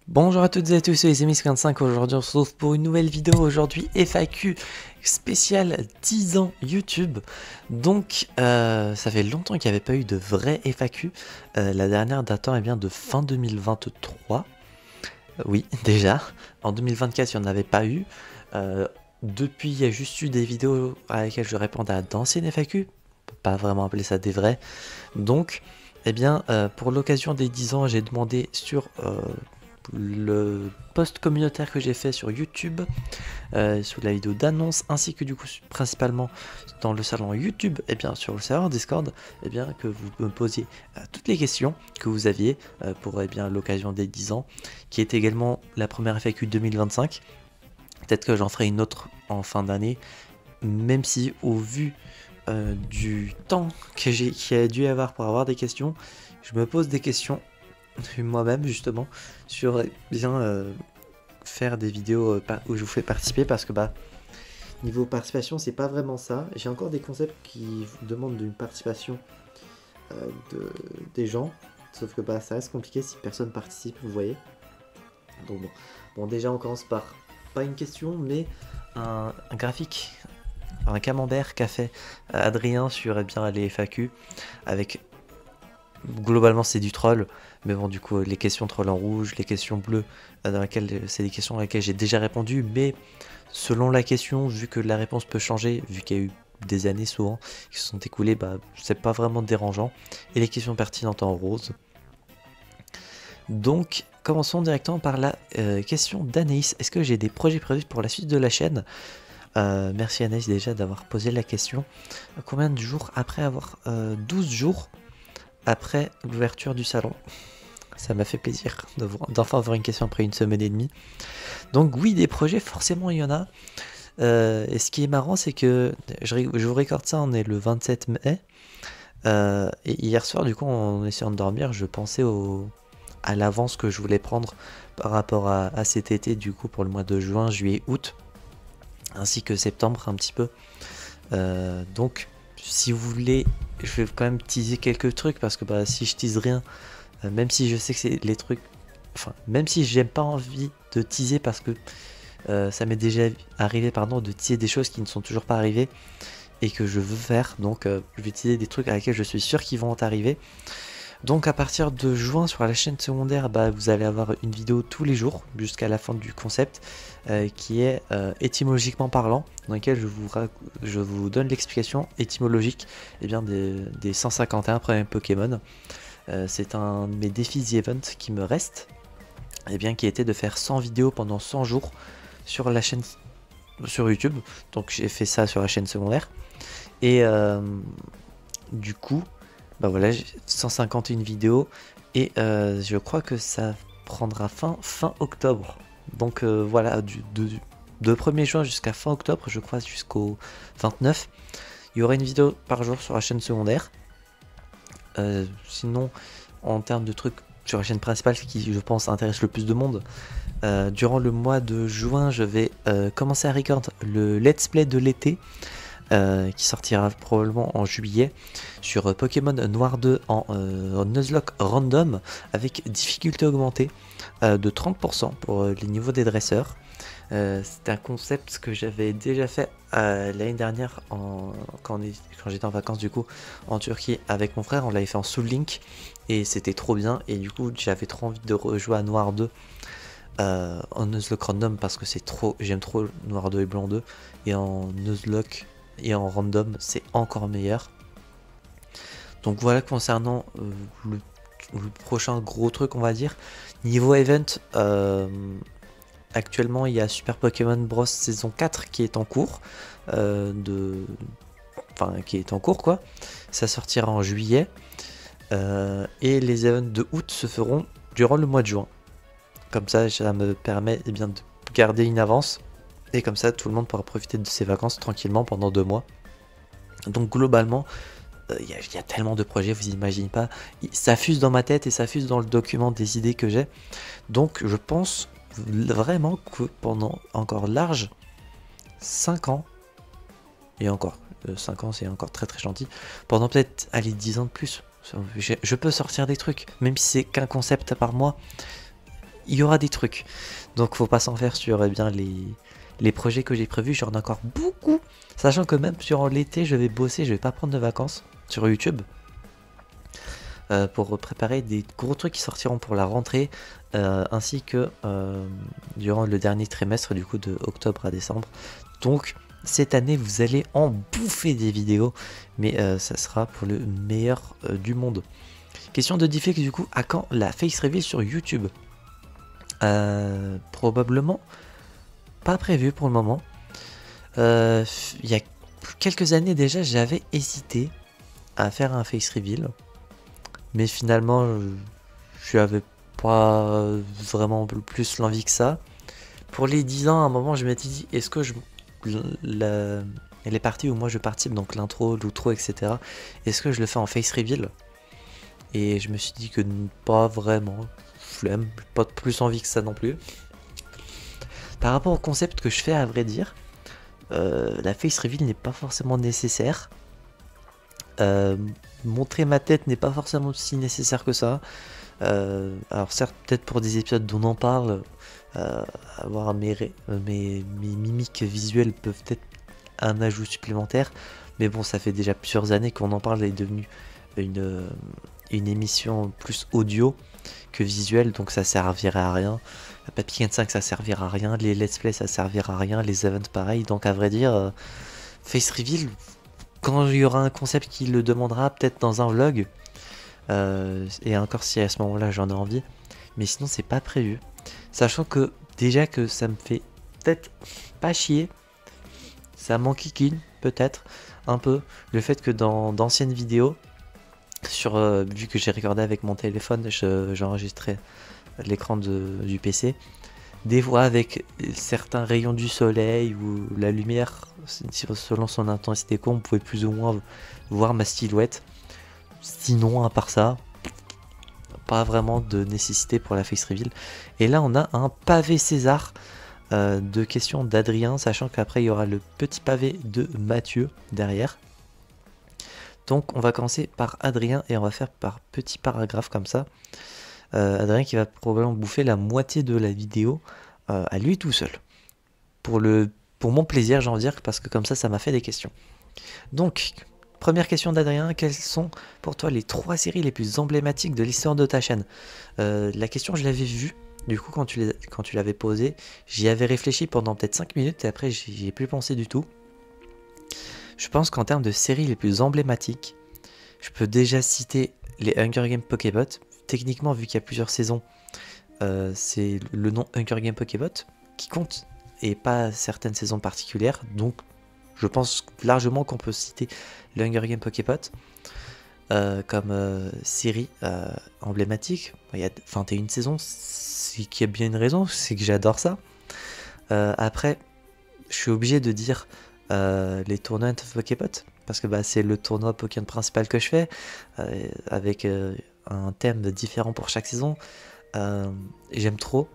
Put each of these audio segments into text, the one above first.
Bonjour à toutes et à tous, c'est les Amis55. Aujourd'hui on se retrouve pour une nouvelle vidéo. Aujourd'hui FAQ spécial 10 ans YouTube. Donc ça fait longtemps qu'il n'y avait pas eu de vrai FAQ. La dernière datant bien de fin 2023. Oui, déjà. En 2024 il n'y en avait pas eu. Depuis il y a juste eu des vidéos à lesquelles je répondais à d'anciennes FAQ. On peut pas vraiment appeler ça des vrais. Donc pour l'occasion des 10 ans j'ai demandé sur le post communautaire que j'ai fait sur YouTube sous la vidéo d'annonce, ainsi que du coup principalement dans le salon YouTube, sur le serveur Discord, que vous me posiez toutes les questions que vous aviez pour l'occasion des 10 ans, qui est également la première FAQ 2025. Peut-être que j'en ferai une autre en fin d'année, même si au vu du temps qu'il y a dû y avoir pour avoir des questions, je me pose des questions moi-même justement sur faire des vidéos où je vous fais participer, parce que niveau participation c'est pas vraiment ça. J'ai encore des concepts qui demandent une participation des gens, sauf que ça reste compliqué si personne participe, vous voyez. Donc bon, déjà on commence par pas une question mais un graphique, un camembert qu'a fait Adrien sur les FAQ. Avec globalement c'est du troll, mais bon, du coup les questions troll en rouge, les questions bleues dans lesquelles c'est des questions à laquelle j'ai déjà répondu, mais selon la question, vu que la réponse peut changer, vu qu'il y a eu des années souvent qui se sont écoulées, c'est pas vraiment dérangeant. Et les questions pertinentes en rose. Donc commençons directement par la question d'Anaïs. Est-ce que j'ai des projets prévus pour la suite de la chaîne? Merci Anaïs déjà d'avoir posé la question. Combien de jours après avoir 12 jours après l'ouverture du salon. Ça m'a fait plaisir d'enfin avoir une question après une semaine et demie. Donc oui, des projets, forcément il y en a. Et ce qui est marrant, c'est que je vous recorde ça, on est le 27 mai. Et hier soir, du coup, en essayant de dormir, je pensais à l'avance que je voulais prendre par rapport à cet été, du coup, pour le mois de juin, juillet, août, ainsi que septembre un petit peu. Donc, si vous voulez, je vais quand même teaser quelques trucs, parce que si je tease rien, même si je sais que c'est les trucs, enfin, même si j'ai pas envie de teaser, parce que ça m'est déjà arrivé, de teaser des choses qui ne sont toujours pas arrivées et que je veux faire. Donc, je vais teaser des trucs à lesquels je suis sûr qu'ils vont arriver. Donc à partir de juin sur la chaîne secondaire, vous allez avoir une vidéo tous les jours jusqu'à la fin du concept, qui est étymologiquement parlant, dans laquelle je vous donne l'explication étymologique des 151 premiers Pokémon. C'est un de mes défis The Event qui me reste, qui était de faire 100 vidéos pendant 100 jours sur la chaîne sur YouTube. Donc j'ai fait ça sur la chaîne secondaire. Et du coup, voilà, 151 vidéos, et je crois que ça prendra fin octobre. Donc voilà, de 1er juin jusqu'à fin octobre, je crois jusqu'au 29, il y aura une vidéo par jour sur la chaîne secondaire. Sinon, en termes de trucs sur la chaîne principale, ce qui je pense intéresse le plus de monde, durant le mois de juin, je vais commencer à record le let's play de l'été, qui sortira probablement en juillet, sur Pokémon Noir 2 en Nuzlocke random, avec difficulté augmentée de 30% pour les niveaux des dresseurs. C'est un concept que j'avais déjà fait l'année dernière quand j'étais en vacances, du coup, en Turquie avec mon frère. On l'avait fait en Soul Link et c'était trop bien, et du coup j'avais trop envie de rejouer à Noir 2 en Nuzlocke random, parce que j'aime trop Noir 2 et Blanc 2, et en Nuzlocke et en random c'est encore meilleur. Donc voilà concernant le prochain gros truc, on va dire. Niveau event, actuellement il y a Super Pokémon Bros saison 4 qui est en cours, qui est en cours quoi. Ça sortira en juillet, et les events de août se feront durant le mois de juin. Comme ça me permet de garder une avance, et comme ça tout le monde pourra profiter de ses vacances tranquillement pendant 2 mois. Donc globalement, il y a tellement de projets, vous imaginez pas, ça fuse dans ma tête et ça fuse dans le document des idées que j'ai. Donc je pense vraiment que pendant encore large 5 ans, et encore 5 ans c'est encore très gentil, pendant peut-être 10 ans de plus, je peux sortir des trucs, même si c'est qu'un concept par mois. il y aura des trucs. Donc faut pas s'en faire sur bien les projets que j'ai prévus, j'en ai encore beaucoup. Sachant que même durant l'été, je vais bosser, je vais pas prendre de vacances sur YouTube. Pour préparer des gros trucs qui sortiront pour la rentrée, ainsi que durant le dernier trimestre, du coup de octobre à décembre. Donc cette année, vous allez en bouffer des vidéos, mais ça sera pour le meilleur du monde. Question de Diffix, du coup, à quand la face reveal sur YouTube? Probablement pas prévu pour le moment. Il y a quelques années déjà, j'avais hésité à faire un face reveal, mais finalement, je n'avais pas vraiment plus l'envie que ça. Pour les 10 ans, à un moment, je m'étais dit, est-ce que les parties où moi je participe, donc l'intro, l'outro, etc., est-ce que je le fais en face reveal? Et je me suis dit que pas vraiment, flemme, pas de plus envie que ça non plus. Par rapport au concept que je fais, à vrai dire, la face reveal n'est pas forcément nécessaire. Montrer ma tête n'est pas forcément si nécessaire que ça. Alors certes, peut-être pour des épisodes dont on en parle, avoir mes mimiques visuelles peuvent être un ajout supplémentaire. Mais bon, ça fait déjà plusieurs années qu'on en parle, elle est devenue une émission plus audio que visuelle, donc ça servirait à rien. Papy 5 ça servira à rien, les let's play ça servira à rien, les events pareil. Donc à vrai dire, face reveal, quand il y aura un concept qui le demandera, peut-être dans un vlog, et encore si à ce moment-là j'en ai envie, mais sinon c'est pas prévu. Sachant que déjà que ça me fait peut-être pas chier, ça m'enquiquine peut-être un peu le fait que dans d'anciennes vidéos, vu que j'ai regardé avec mon téléphone, j'enregistrais l'écran du PC. Des fois avec certains rayons du soleil ou la lumière, selon son intensité, on pouvait plus ou moins voir ma silhouette. Sinon, à part ça, pas vraiment de nécessité pour la face reveal. Et là, on a un pavé César de questions d'Adrien, sachant qu'après, il y aura le petit pavé de Mathieu derrière. Donc, on va commencer par Adrien et on va faire par petits paragraphes comme ça. Adrien qui va probablement bouffer la moitié de la vidéo à lui tout seul. Pour mon plaisir, j'ai envie de dire, parce que comme ça m'a fait des questions. Donc, première question d'Adrien, quelles sont pour toi les 3 séries les plus emblématiques de l'histoire de ta chaîne? La question, je l'avais vue, du coup, quand tu l'avais posée, j'y avais réfléchi pendant peut-être 5 minutes et après, j'y ai plus pensé du tout. Je pense qu'en termes de séries les plus emblématiques, je peux déjà citer les Hunger Games Pokébot. Techniquement, vu qu'il y a plusieurs saisons, c'est le nom Hunger Games Pokébot qui compte et pas certaines saisons particulières. Donc, je pense largement qu'on peut citer le Hunger Games Pokébot comme série emblématique. Il y a 21 saisons, c'est qu'il y a bien une raison, c'est que j'adore ça. Après, je suis obligé de dire les Tournaments of Pokébot, parce que c'est le tournoi Pokémon principal que je fais, avec un thème différent pour chaque saison. J'aime trop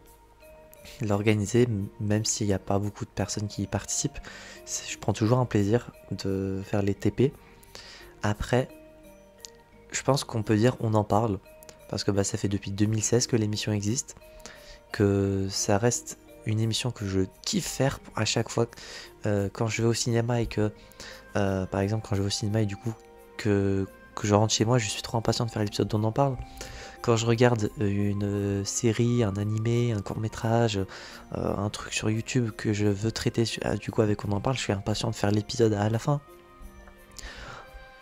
l'organiser, même s'il n'y a pas beaucoup de personnes qui y participent. Je prends toujours un plaisir de faire les TP. Après, je pense qu'on peut dire on en parle, parce que ça fait depuis 2016 que l'émission existe, que ça reste une émission que je kiffe faire à chaque fois quand je vais au cinéma et que par exemple quand je vais au cinéma et du coup que je rentre chez moi, je suis trop impatient de faire l'épisode dont on en parle. Quand je regarde une série, un animé, un court métrage, un truc sur YouTube que je veux traiter du coup avec on en parle, je suis impatient de faire l'épisode à la fin.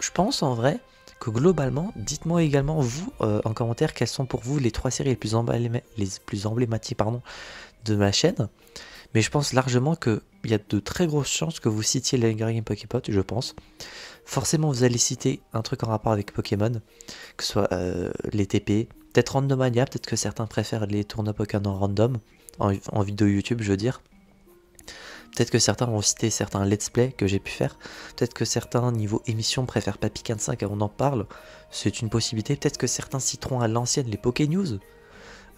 Je pense en vrai que globalement, dites-moi également vous en commentaire quelles sont pour vous les 3 séries les plus emblématiques de ma chaîne. Mais je pense largement qu'il y a de très grosses chances que vous citiez les Hunger Games Poképot, je pense. Forcément, vous allez citer un truc en rapport avec Pokémon, que ce soit les TP, peut-être Randomania, peut-être que certains préfèrent les tournois Pokémon en random, en vidéo YouTube, je veux dire. Peut-être que certains vont citer certains let's play que j'ai pu faire. Peut-être que certains, niveau émission, préfèrent Papy 5 et on en parle. C'est une possibilité. Peut-être que certains citeront à l'ancienne les Poké News,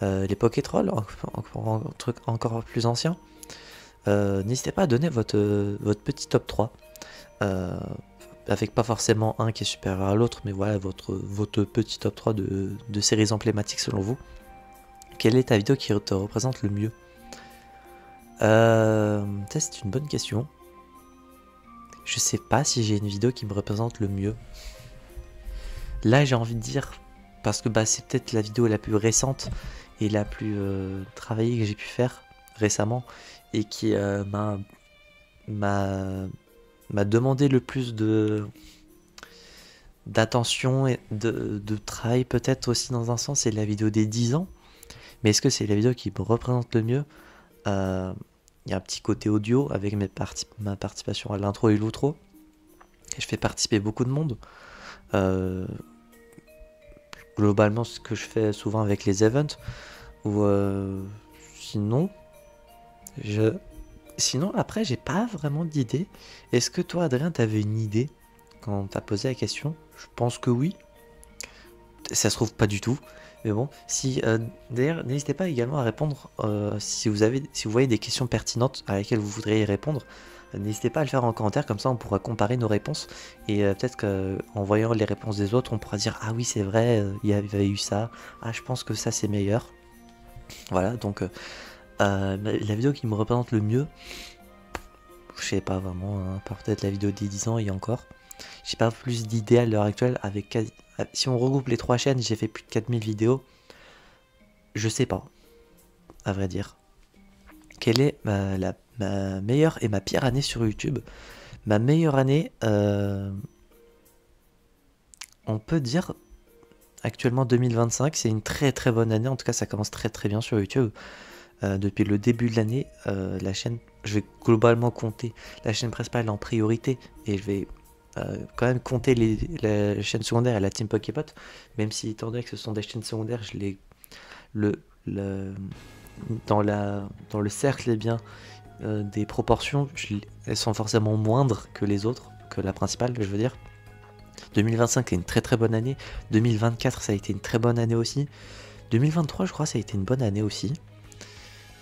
les Poké Trolls, un truc encore plus ancien. N'hésitez pas à donner votre petit top 3. Avec pas forcément un qui est supérieur à l'autre, mais voilà votre petit top 3 de séries emblématiques selon vous. Quelle est ta vidéo qui te représente le mieux? Ça c'est une bonne question. Je sais pas si j'ai une vidéo qui me représente le mieux. Là j'ai envie de dire, parce que bah, c'est peut-être la vidéo la plus récente et la plus travaillée que j'ai pu faire récemment, et qui m'a demandé le plus d'attention et de travail peut-être aussi dans un sens, c'est la vidéo des 10 ans. Mais est-ce que c'est la vidéo qui me représente le mieux? Il y a un petit côté audio avec ma participation à l'intro et l'outro. Et je fais participer beaucoup de monde. Globalement, ce que je fais souvent avec les events. Ou sinon, sinon après, j'ai pas vraiment d'idée. Est-ce que toi, Adrien, t'avais une idée quand t'as posé la question? Je pense que oui. Ça se trouve pas du tout. Mais bon, si d'ailleurs, n'hésitez pas également à répondre si vous voyez des questions pertinentes à laquelle vous voudriez répondre. N'hésitez pas à le faire en commentaire, comme ça on pourra comparer nos réponses. Et peut-être qu'en voyant les réponses des autres, on pourra dire ah oui, c'est vrai, il y avait eu ça. Ah, je pense que ça c'est meilleur. Voilà, donc la vidéo qui me représente le mieux, je sais pas vraiment, hein, par peut-être la vidéo des 10 ans et encore. J'ai pas plus d'idées à l'heure actuelle avec si on regroupe les 3 chaînes, j'ai fait plus de 4000 vidéos. Je sais pas, à vrai dire. Quelle est ma meilleure et ma pire année sur YouTube? Ma meilleure année, on peut dire actuellement 2025, c'est une très très bonne année. En tout cas, ça commence très très bien sur YouTube. Depuis le début de l'année, la chaîne, je vais globalement compter la chaîne principale en priorité, et je vais quand même compter la chaîne secondaire et la Team Poképot, même si étant donné que ce sont des chaînes secondaires, je les dans le cercle eh bien des proportions, elles sont forcément moindres que les autres, que la principale, je veux dire. 2025 est une très très bonne année. 2024 ça a été une très bonne année aussi. 2023 je crois ça a été une bonne année aussi.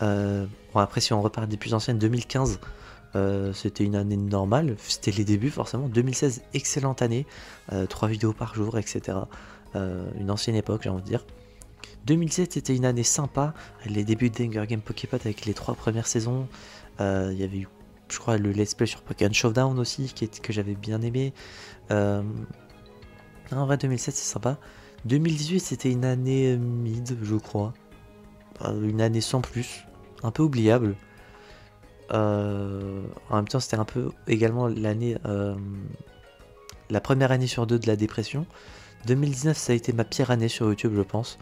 Bon, après si on repart des plus anciennes, 2015 c'était une année normale, c'était les débuts forcément. 2016 excellente année, 3 vidéos par jour, etc. Une ancienne époque j'ai envie de dire. 2007 c'était une année sympa, les débuts d'Hunger Game Poképot avec les 3 premières saisons. Il y avait eu je crois le let's play sur Pokémon Showdown aussi que j'avais bien aimé. En vrai 2007 c'est sympa. 2018 c'était une année mid je crois, une année sans plus, un peu oubliable. En même temps c'était un peu également l'année la première année sur deux de la dépression. 2019 ça a été ma pire année sur YouTube je pense.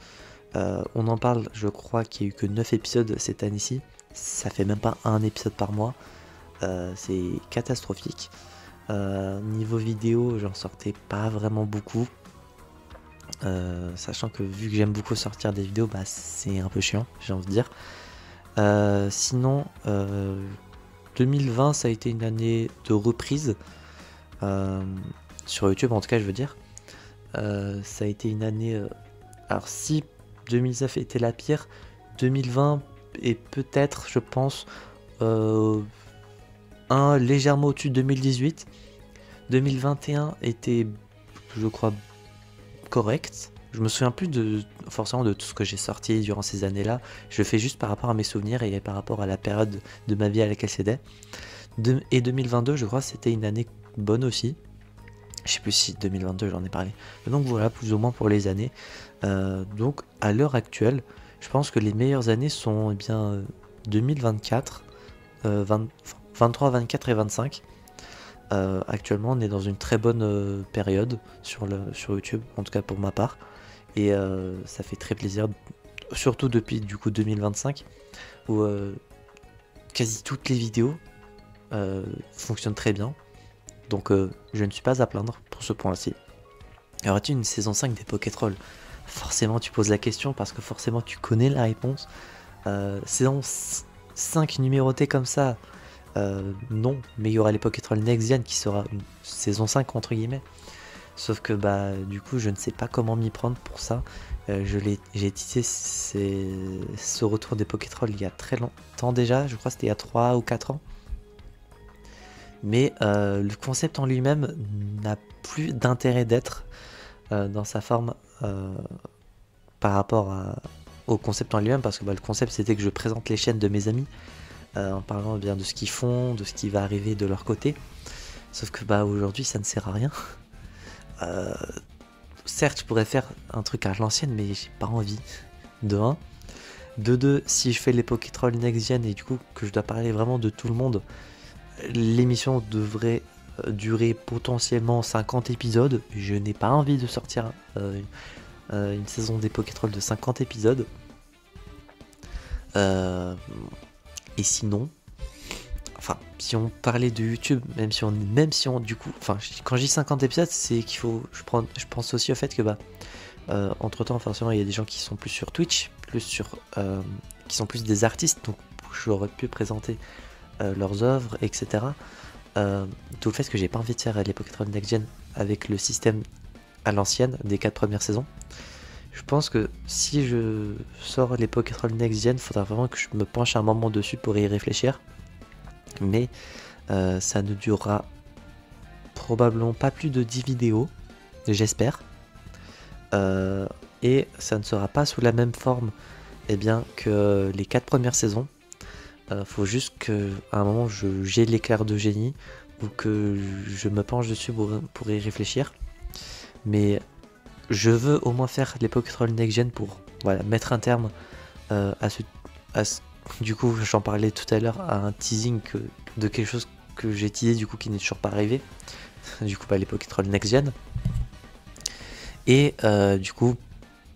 On en parle, je crois qu'il n'y a eu que 9 épisodes cette année-ci. Ça fait même pas un épisode par mois. C'est catastrophique. Niveau vidéo, j'en sortais pas vraiment beaucoup. Sachant que vu que j'aime beaucoup sortir des vidéos, bah c'est un peu chiant, j'ai envie de dire. Sinon, 2020 ça a été une année de reprise. Sur YouTube en tout cas je veux dire. Ça a été une année... alors si 2019 était la pire, 2020 est peut-être, je pense, légèrement au-dessus de 2018. 2021 était, je crois, correct. Je me souviens plus forcément de tout ce que j'ai sorti durant ces années-là. Je fais juste par rapport à mes souvenirs et par rapport à la période de ma vie à laquelle c'était. Et 2022, je crois, c'était une année bonne aussi. Je sais plus si 2022 j'en ai parlé. Donc voilà, plus ou moins pour les années. Donc à l'heure actuelle, je pense que les meilleures années sont bien 2024, 23, 24 et 25. Actuellement on est dans une très bonne période sur YouTube, en tout cas pour ma part. Et ça fait très plaisir, surtout depuis du coup 2025, où quasi toutes les vidéos fonctionnent très bien. Donc je ne suis pas à plaindre pour ce point-ci. Y aura-t-il une saison 5 des Pokétrolls? Forcément tu poses la question parce que forcément tu connais la réponse. Saison 5 numérotée comme ça, non, mais il y aura les Pokétrolls Next Gen qui sera une saison 5 entre guillemets. Sauf que bah du coup je ne sais pas comment m'y prendre pour ça. J'ai tissé ce retour des Pokétrolls il y a très longtemps déjà, je crois que c'était il y a 3 ou 4 ans. Mais le concept en lui-même n'a plus d'intérêt d'être dans sa forme par rapport au concept en lui-même, parce que le concept c'était que je présente les chaînes de mes amis en parlant bien de ce qu'ils font, de ce qui va arriver de leur côté. Sauf que aujourd'hui ça ne sert à rien. Certes, je pourrais faire un truc à l'ancienne, mais j'ai pas envie. De 1. De 2, si je fais les Pokétrolls Next Gen et du coup que je dois parler vraiment de tout le monde, l'émission devrait durer potentiellement 50 épisodes. Je n'ai pas envie de sortir une saison des Pokétrolls de 50 épisodes. Et sinon, enfin, si on parlait de YouTube, même si on du coup, enfin, quand je dis 50 épisodes, c'est qu'il faut, je pense aussi au fait que entre temps, forcément, il y a des gens qui sont plus sur Twitch, qui sont plus des artistes, donc j'aurais pu présenter leurs œuvres, etc. Tout le fait que j'ai pas envie de faire les Pokétrolls Next Gen avec le système à l'ancienne des 4 premières saisons. Je pense que si je sors les Pokétrolls Next Gen, il faudra vraiment que je me penche un moment dessus pour y réfléchir. Mais ça ne durera probablement pas plus de 10 vidéos, j'espère. Et ça ne sera pas sous la même forme que les 4 premières saisons. Faut juste qu'à un moment j'ai l'éclair de génie ou que je me penche dessus pour y réfléchir. Mais je veux au moins faire les Pokétrolls Next Gen pour mettre un terme du coup j'en parlais tout à l'heure, à un teasing de quelque chose que j'ai teasé du coup qui n'est toujours pas arrivé. Du coup les Pokétrolls Next Gen. Et du coup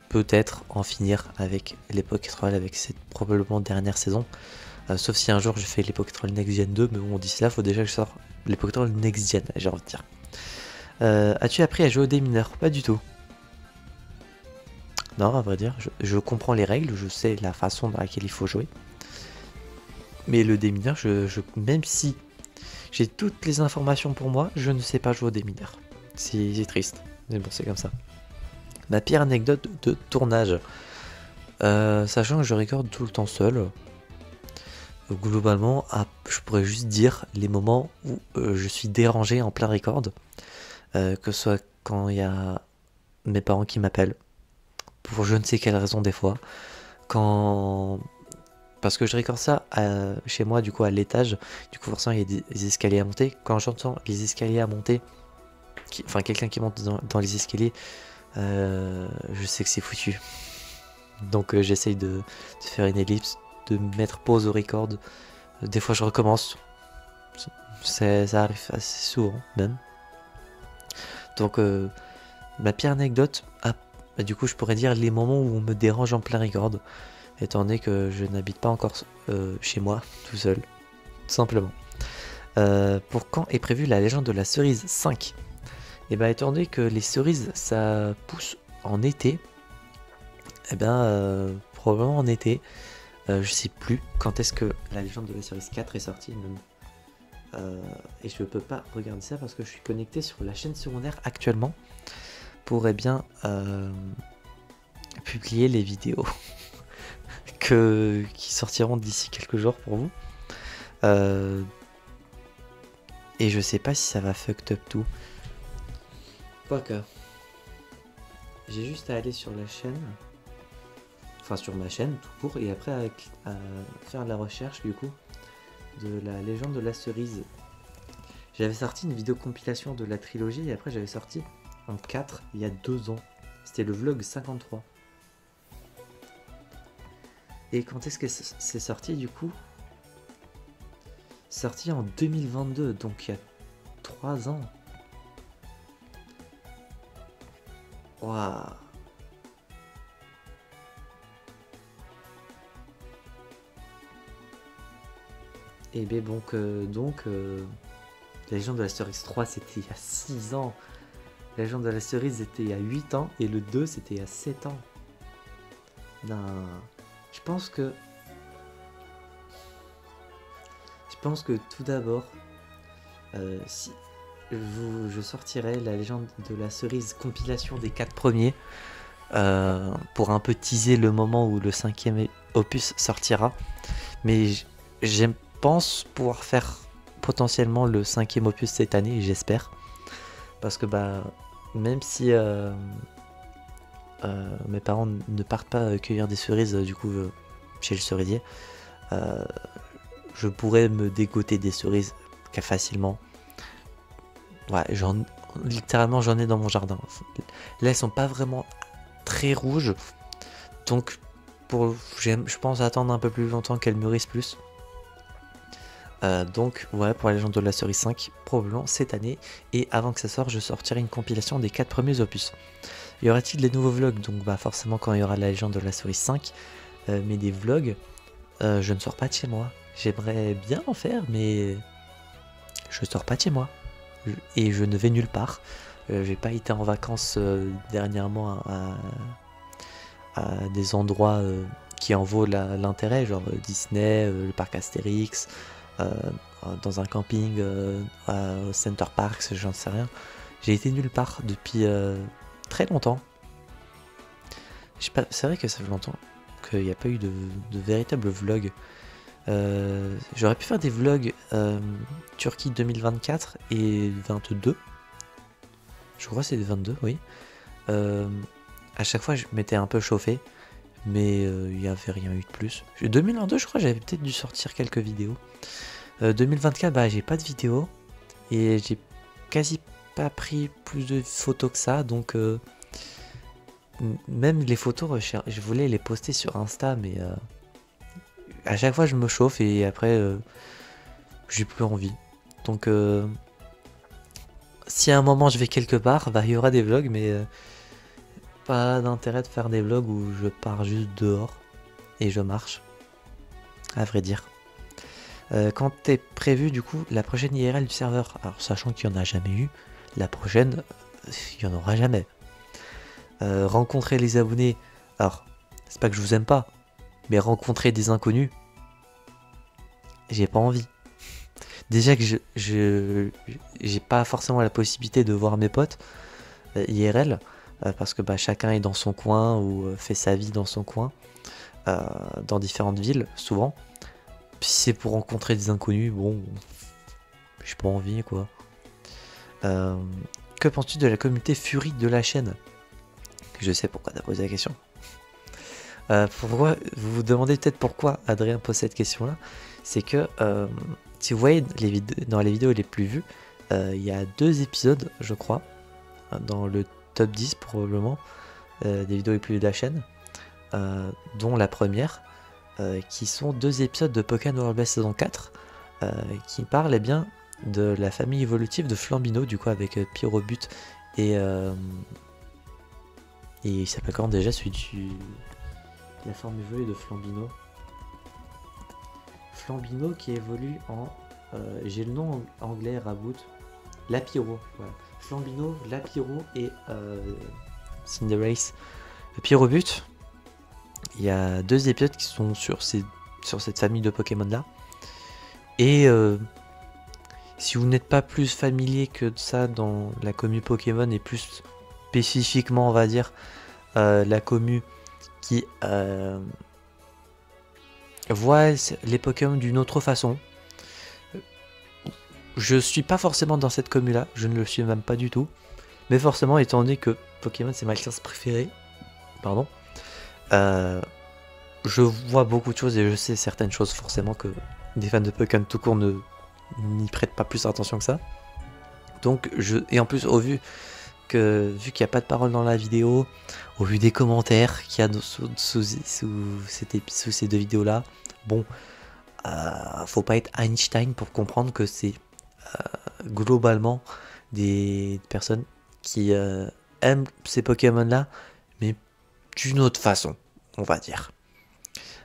peut-être en finir avec les Pokétrolls avec cette probablement dernière saison. Sauf si un jour je fais les Pokétrolls Next Gen 2, mais bon d'ici là faut déjà que je sors les Pokétrolls Next Gen, j'ai envie de dire. As-tu appris à jouer au démineur? Pas du tout. Non, à vrai dire, je comprends les règles, je sais la façon dans laquelle il faut jouer. Mais le démineur, même si j'ai toutes les informations pour moi, je ne sais pas jouer au démineur. C'est triste, mais bon, c'est comme ça. Ma pire anecdote de tournage. Sachant que je recorde tout le temps seul, globalement, je pourrais juste dire les moments où je suis dérangé en plein record. Que ce soit quand il y a mes parents qui m'appellent, pour je ne sais quelle raison des fois, parce que je recorde ça chez moi du coup à l'étage, du coup forcément il y a des escaliers à monter. Quand j'entends les escaliers à monter, enfin quelqu'un qui monte dans les escaliers, je sais que c'est foutu. Donc j'essaye de faire une ellipse, de mettre pause au record. Des fois je recommence, ça arrive assez souvent même. Donc ma pire anecdote, du coup je pourrais dire les moments où on me dérange en plein record, étant donné que je n'habite pas encore chez moi tout seul, tout simplement. Pour quand est prévue la légende de la cerise 5? Et étant donné que les cerises ça pousse en été, probablement en été, je sais plus quand est-ce que la légende de la cerise 4 est sortie même. Et je peux pas regarder ça parce que je suis connecté sur la chaîne secondaire actuellement pour publier les vidéos qui sortiront d'ici quelques jours pour vous. Et je sais pas si ça va fucked up tout. Quoique. J'ai juste à aller sur la chaîne. Enfin sur ma chaîne tout court. Et après à faire la recherche du coup de la légende de la cerise. J'avais sorti une vidéo compilation de la trilogie et après j'avais sorti en 4 il y a 2 ans. C'était le vlog 53. Et quand est-ce que c'est sorti du coup? Sorti en 2022, donc il y a 3 ans. Waouh. Et bien donc, la légende de la cerise 3 c'était il y a 6 ans. La légende de la cerise c'était il y a 8 ans et le 2 c'était il y a 7 ans. Non. Je pense que tout d'abord, si je sortirai la légende de la cerise compilation des 4 premiers pour un peu teaser le moment où le 5e opus sortira. Mais je pense pouvoir faire potentiellement le 5e opus cette année, j'espère. Parce que même si mes parents ne partent pas cueillir des cerises du coup chez le cerisier, je pourrais me dégoter des cerises facilement. Ouais, littéralement j'en ai dans mon jardin. Là elles sont pas vraiment très rouges, donc je pense attendre un peu plus longtemps qu'elles mûrissent plus. Donc ouais, pour la légende de la cerise 5, probablement cette année, et avant que ça sorte je sortirai une compilation des 4 premiers opus. Y aura-t-il des nouveaux vlogs? Donc bah forcément quand il y aura la légende de la cerise 5, mais des vlogs, je ne sors pas de chez moi. J'aimerais bien en faire, mais je sors pas de chez moi. Et je ne vais nulle part. J'ai pas été en vacances dernièrement à des endroits qui en vaut l'intérêt, genre Disney, le parc Astérix, dans un camping, au Center Parks, j'en sais rien. J'ai été nulle part depuis très longtemps. C'est vrai que ça fait longtemps qu'il n'y a pas eu de véritable vlog. J'aurais pu faire des vlogs Turquie 2024 et 22. Je crois que c'est 22, oui. À chaque fois, je m'étais un peu chauffé, mais il n'y avait rien eu de plus. 2022, je crois que j'avais peut-être dû sortir quelques vidéos. 2024, bah j'ai pas de vidéo et j'ai quasi pas pris plus de photos que ça, donc même les photos, je voulais les poster sur Insta, mais à chaque fois je me chauffe et après j'ai plus envie. Donc si à un moment je vais quelque part, bah il y aura des vlogs, mais pas d'intérêt de faire des vlogs où je pars juste dehors et je marche, à vrai dire. Quand est prévu du coup la prochaine IRL du serveur? Alors sachant qu'il n'y en a jamais eu, la prochaine, il n'y en aura jamais. Rencontrer les abonnés, alors c'est pas que je vous aime pas, mais rencontrer des inconnus, j'ai pas envie. Déjà que j'ai pas forcément la possibilité de voir mes potes IRL, parce que bah, chacun est dans son coin ou fait sa vie dans son coin, dans différentes villes souvent. Si c'est pour rencontrer des inconnus, bon, j'ai pas envie quoi. Que penses-tu de la communauté Fury de la chaîne? Je sais pourquoi tu as posé la question. Pourquoi vous vous demandez peut-être pourquoi Adrien pose cette question là? C'est que si vous voyez dans les vidéos les plus vues, il y a 2 épisodes je crois, dans le top 10 probablement, des vidéos les plus vues de la chaîne, dont la première, qui sont 2 épisodes de Pokémon World Best saison 4, qui parlent eh bien de la famille évolutive de Flambino, du coup avec Pyrobut et il s'appelle comment déjà celui la forme évoluée de Flambino? Flambino qui évolue en j'ai le nom anglais Raboot, Lapiro, voilà. Flambino, Lapiro et Cinderace. Pyrobut, il y a 2 épisodes qui sont sur cette famille de Pokémon là. Et si vous n'êtes pas plus familier que ça dans la commu Pokémon, et plus spécifiquement on va dire la commu qui voit les Pokémon d'une autre façon, je suis pas forcément dans cette commu là, je ne le suis même pas du tout, mais forcément étant donné que Pokémon c'est ma classe préférée, pardon, je vois beaucoup de choses et je sais certaines choses forcément que des fans de Pokémon tout court n'y prêtent pas plus attention que ça. Donc et en plus vu qu'il n'y a pas de parole dans la vidéo, au vu des commentaires qu'il y a sous ces 2 vidéos là, bon, faut pas être Einstein pour comprendre que c'est globalement des personnes qui aiment ces Pokémon là, mais d'une autre façon, on va dire.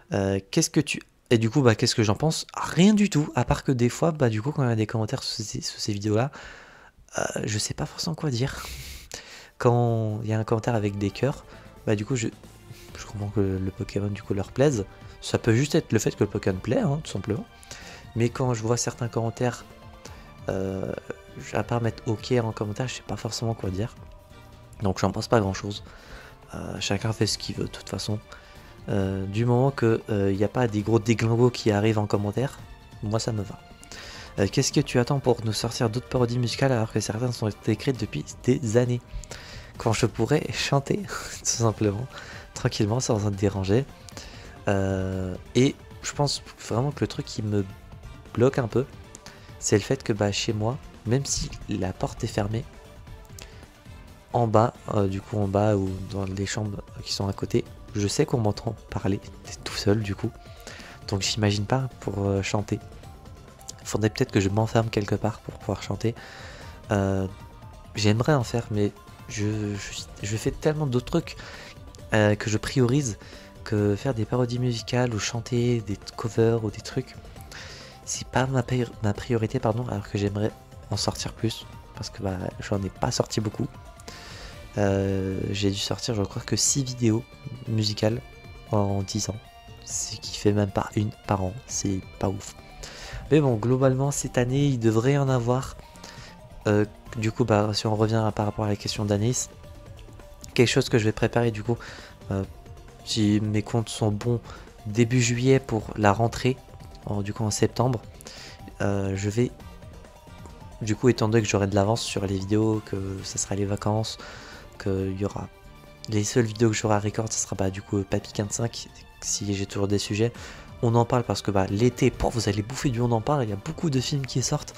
Qu'est-ce que tu... Et du coup, bah, qu'est-ce que j'en pense? Rien du tout, à part que des fois, bah, du coup, quand il y a des commentaires sous ces vidéos-là, je sais pas forcément quoi dire. Quand il y a un commentaire avec des cœurs, bah, du coup, je comprends que le Pokémon, du coup, leur plaise. Ça peut juste être le fait que le Pokémon plaît, hein, tout simplement. Mais quand je vois certains commentaires, à part mettre OK en commentaire, je sais pas forcément quoi dire. Donc, j'en pense pas grand-chose. Chacun fait ce qu'il veut, de toute façon. Du moment que il n'y a pas des gros déglingos qui arrivent en commentaire, moi ça me va. Qu'est-ce que tu attends pour nous sortir d'autres parodies musicales alors que certaines sont écrites depuis des années? quand je pourrais chanter, tout simplement, tranquillement, sans en déranger. Et je pense vraiment que le truc qui me bloque un peu, c'est le fait que bah, chez moi, même si la porte est fermée, en bas, du coup en bas ou dans les chambres qui sont à côté, je sais qu'on m'entend parler tout seul du coup. Donc j'imagine pas pour chanter. Faudrait peut-être que je m'enferme quelque part pour pouvoir chanter. J'aimerais en faire, mais je fais tellement d'autres trucs que je priorise, que faire des parodies musicales ou chanter des covers ou des trucs, c'est pas ma priorité, pardon, alors que j'aimerais en sortir plus, parce que bah, j'en ai pas sorti beaucoup. J'ai dû sortir, je crois que 6 vidéos musicales en 10 ans, ce qui fait même pas une par an, c'est pas ouf. Mais bon, globalement, cette année, il devrait y en avoir. Du coup, bah, si on revient par rapport à la question d'Anis, quelque chose que je vais préparer, du coup, si mes comptes sont bons, début juillet pour la rentrée, du coup en septembre, je vais, du coup, étant donné que j'aurai de l'avance sur les vidéos, que ça sera les vacances, qu'il y aura les seules vidéos que j'aurai à record, ça sera bah, du coup Papy 15.5, si j'ai toujours des sujets. On en parle parce que bah, l'été, vous allez bouffer du on en parle, il y a beaucoup de films qui sortent,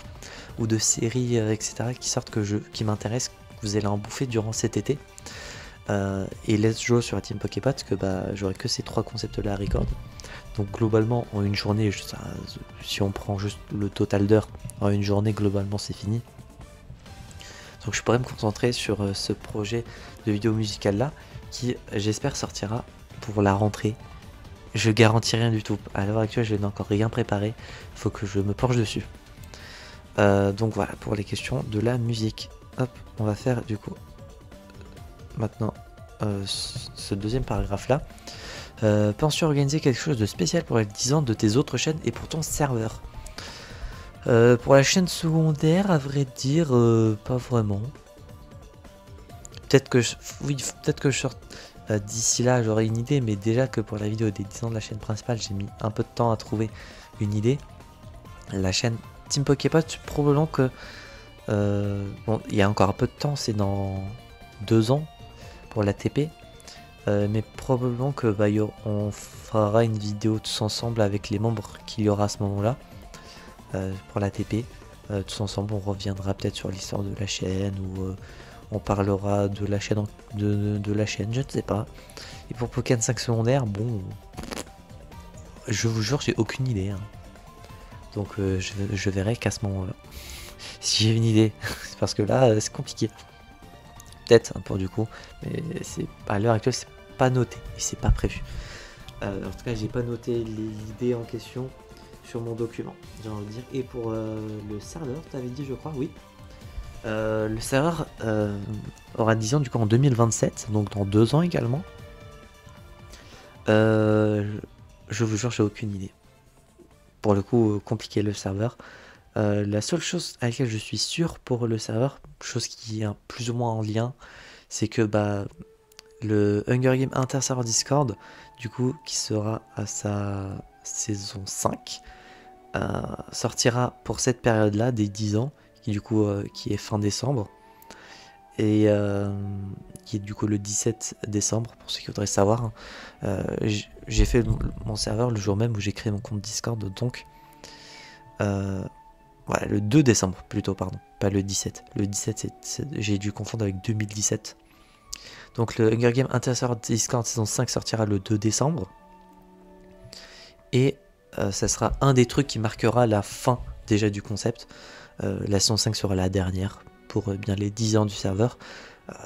ou de séries, etc. qui sortent qui m'intéressent, que vous allez en bouffer durant cet été. Et Let's Go sur la Team Poképot, que bah, j'aurai que ces 3 concepts là à record. Donc globalement, en une journée, si on prend juste le total d'heures, en une journée, globalement, c'est fini. Donc je pourrais me concentrer sur ce projet de vidéo musicale là, qui j'espère sortira pour la rentrée. Je garantis rien du tout. À l'heure actuelle, je n'ai encore rien préparé. Il faut que je me penche dessus. Donc voilà pour les questions de la musique. Hop, on va faire du coup maintenant ce deuxième paragraphe là. Penses-tu organiser quelque chose de spécial pour les 10 ans de tes autres chaînes et pour ton serveur? Pour la chaîne secondaire, à vrai dire, pas vraiment. Peut-être que je sorte d'ici là, j'aurai une idée, mais déjà que pour la vidéo des 10 ans de la chaîne principale, j'ai mis un peu de temps à trouver une idée. La chaîne Team Poképot, probablement que bon, il y a encore un peu de temps, c'est dans 2 ans pour la TP. Mais probablement que bah, on fera une vidéo tous ensemble avec les membres qu'il y aura à ce moment-là pour la TP. Tous ensemble, on reviendra peut-être sur l'histoire de la chaîne ou on parlera de la chaîne, de la chaîne, je ne sais pas. Et pour Pokémon 5 secondaire, bon, je vous jure, j'ai aucune idée. Hein. Donc je verrai qu'à ce moment-là. Si j'ai une idée, c'est parce que là, c'est compliqué. Peut-être pour du coup, mais c'est à l'heure actuelle, c'est pas noté et c'est pas prévu. En tout cas, j'ai pas noté l'idée en question sur mon document, j'ai envie de dire. Et pour le serveur, tu avais dit, je crois, oui. Le serveur aura 10 ans du coup en 2027, donc dans 2 ans également. Je vous jure, j'ai aucune idée. Pour le coup, compliqué le serveur. La seule chose à laquelle je suis sûr pour le serveur, chose qui est plus ou moins en lien, c'est que bah, le Hunger Game Inter-Server Discord, du coup, qui sera à sa saison 5, sortira pour cette période-là des 10 ans, qui du coup qui est fin décembre, et qui est du coup le 17 décembre, pour ceux qui voudraient savoir. J'ai fait mon serveur le jour même où j'ai créé mon compte Discord, donc voilà, le 2 décembre plutôt, pardon, pas le 17. Le 17, j'ai dû confondre avec 2017. Donc le Hunger Game Inter-Server Discord saison 5 sortira le 2 décembre. Et ça sera un des trucs qui marquera la fin déjà du concept. La saison 5 sera la dernière pour bien les 10 ans du serveur.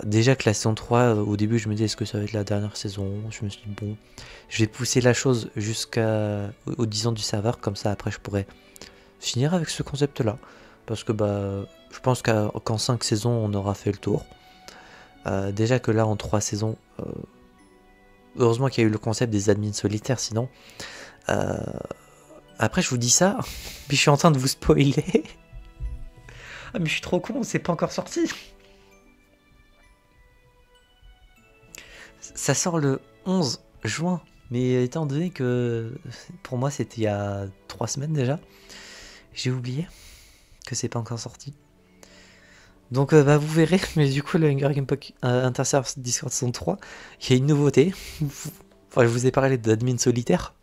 Déjà que la saison 3, au début je me disais est-ce que ça va être la dernière saison. Je me suis dit bon, je vais pousser la chose jusqu'aux 10 ans du serveur. Comme ça après je pourrais finir avec ce concept là. Parce que bah, je pense qu'en 5 saisons on aura fait le tour. Déjà que là en 3 saisons, heureusement qu'il y a eu le concept des admins solitaires, sinon après je vous dis ça, puis je suis en train de vous spoiler. Ah mais je suis trop con, c'est pas encore sorti. Ça sort le 11 juin, mais étant donné que pour moi c'était il y a 3 semaines déjà, j'ai oublié que c'est pas encore sorti. Donc bah, vous verrez, mais du coup le Hunger Games Interserve Discord saison 3, il y a une nouveauté. Enfin, je vous ai parlé d'admin solitaire,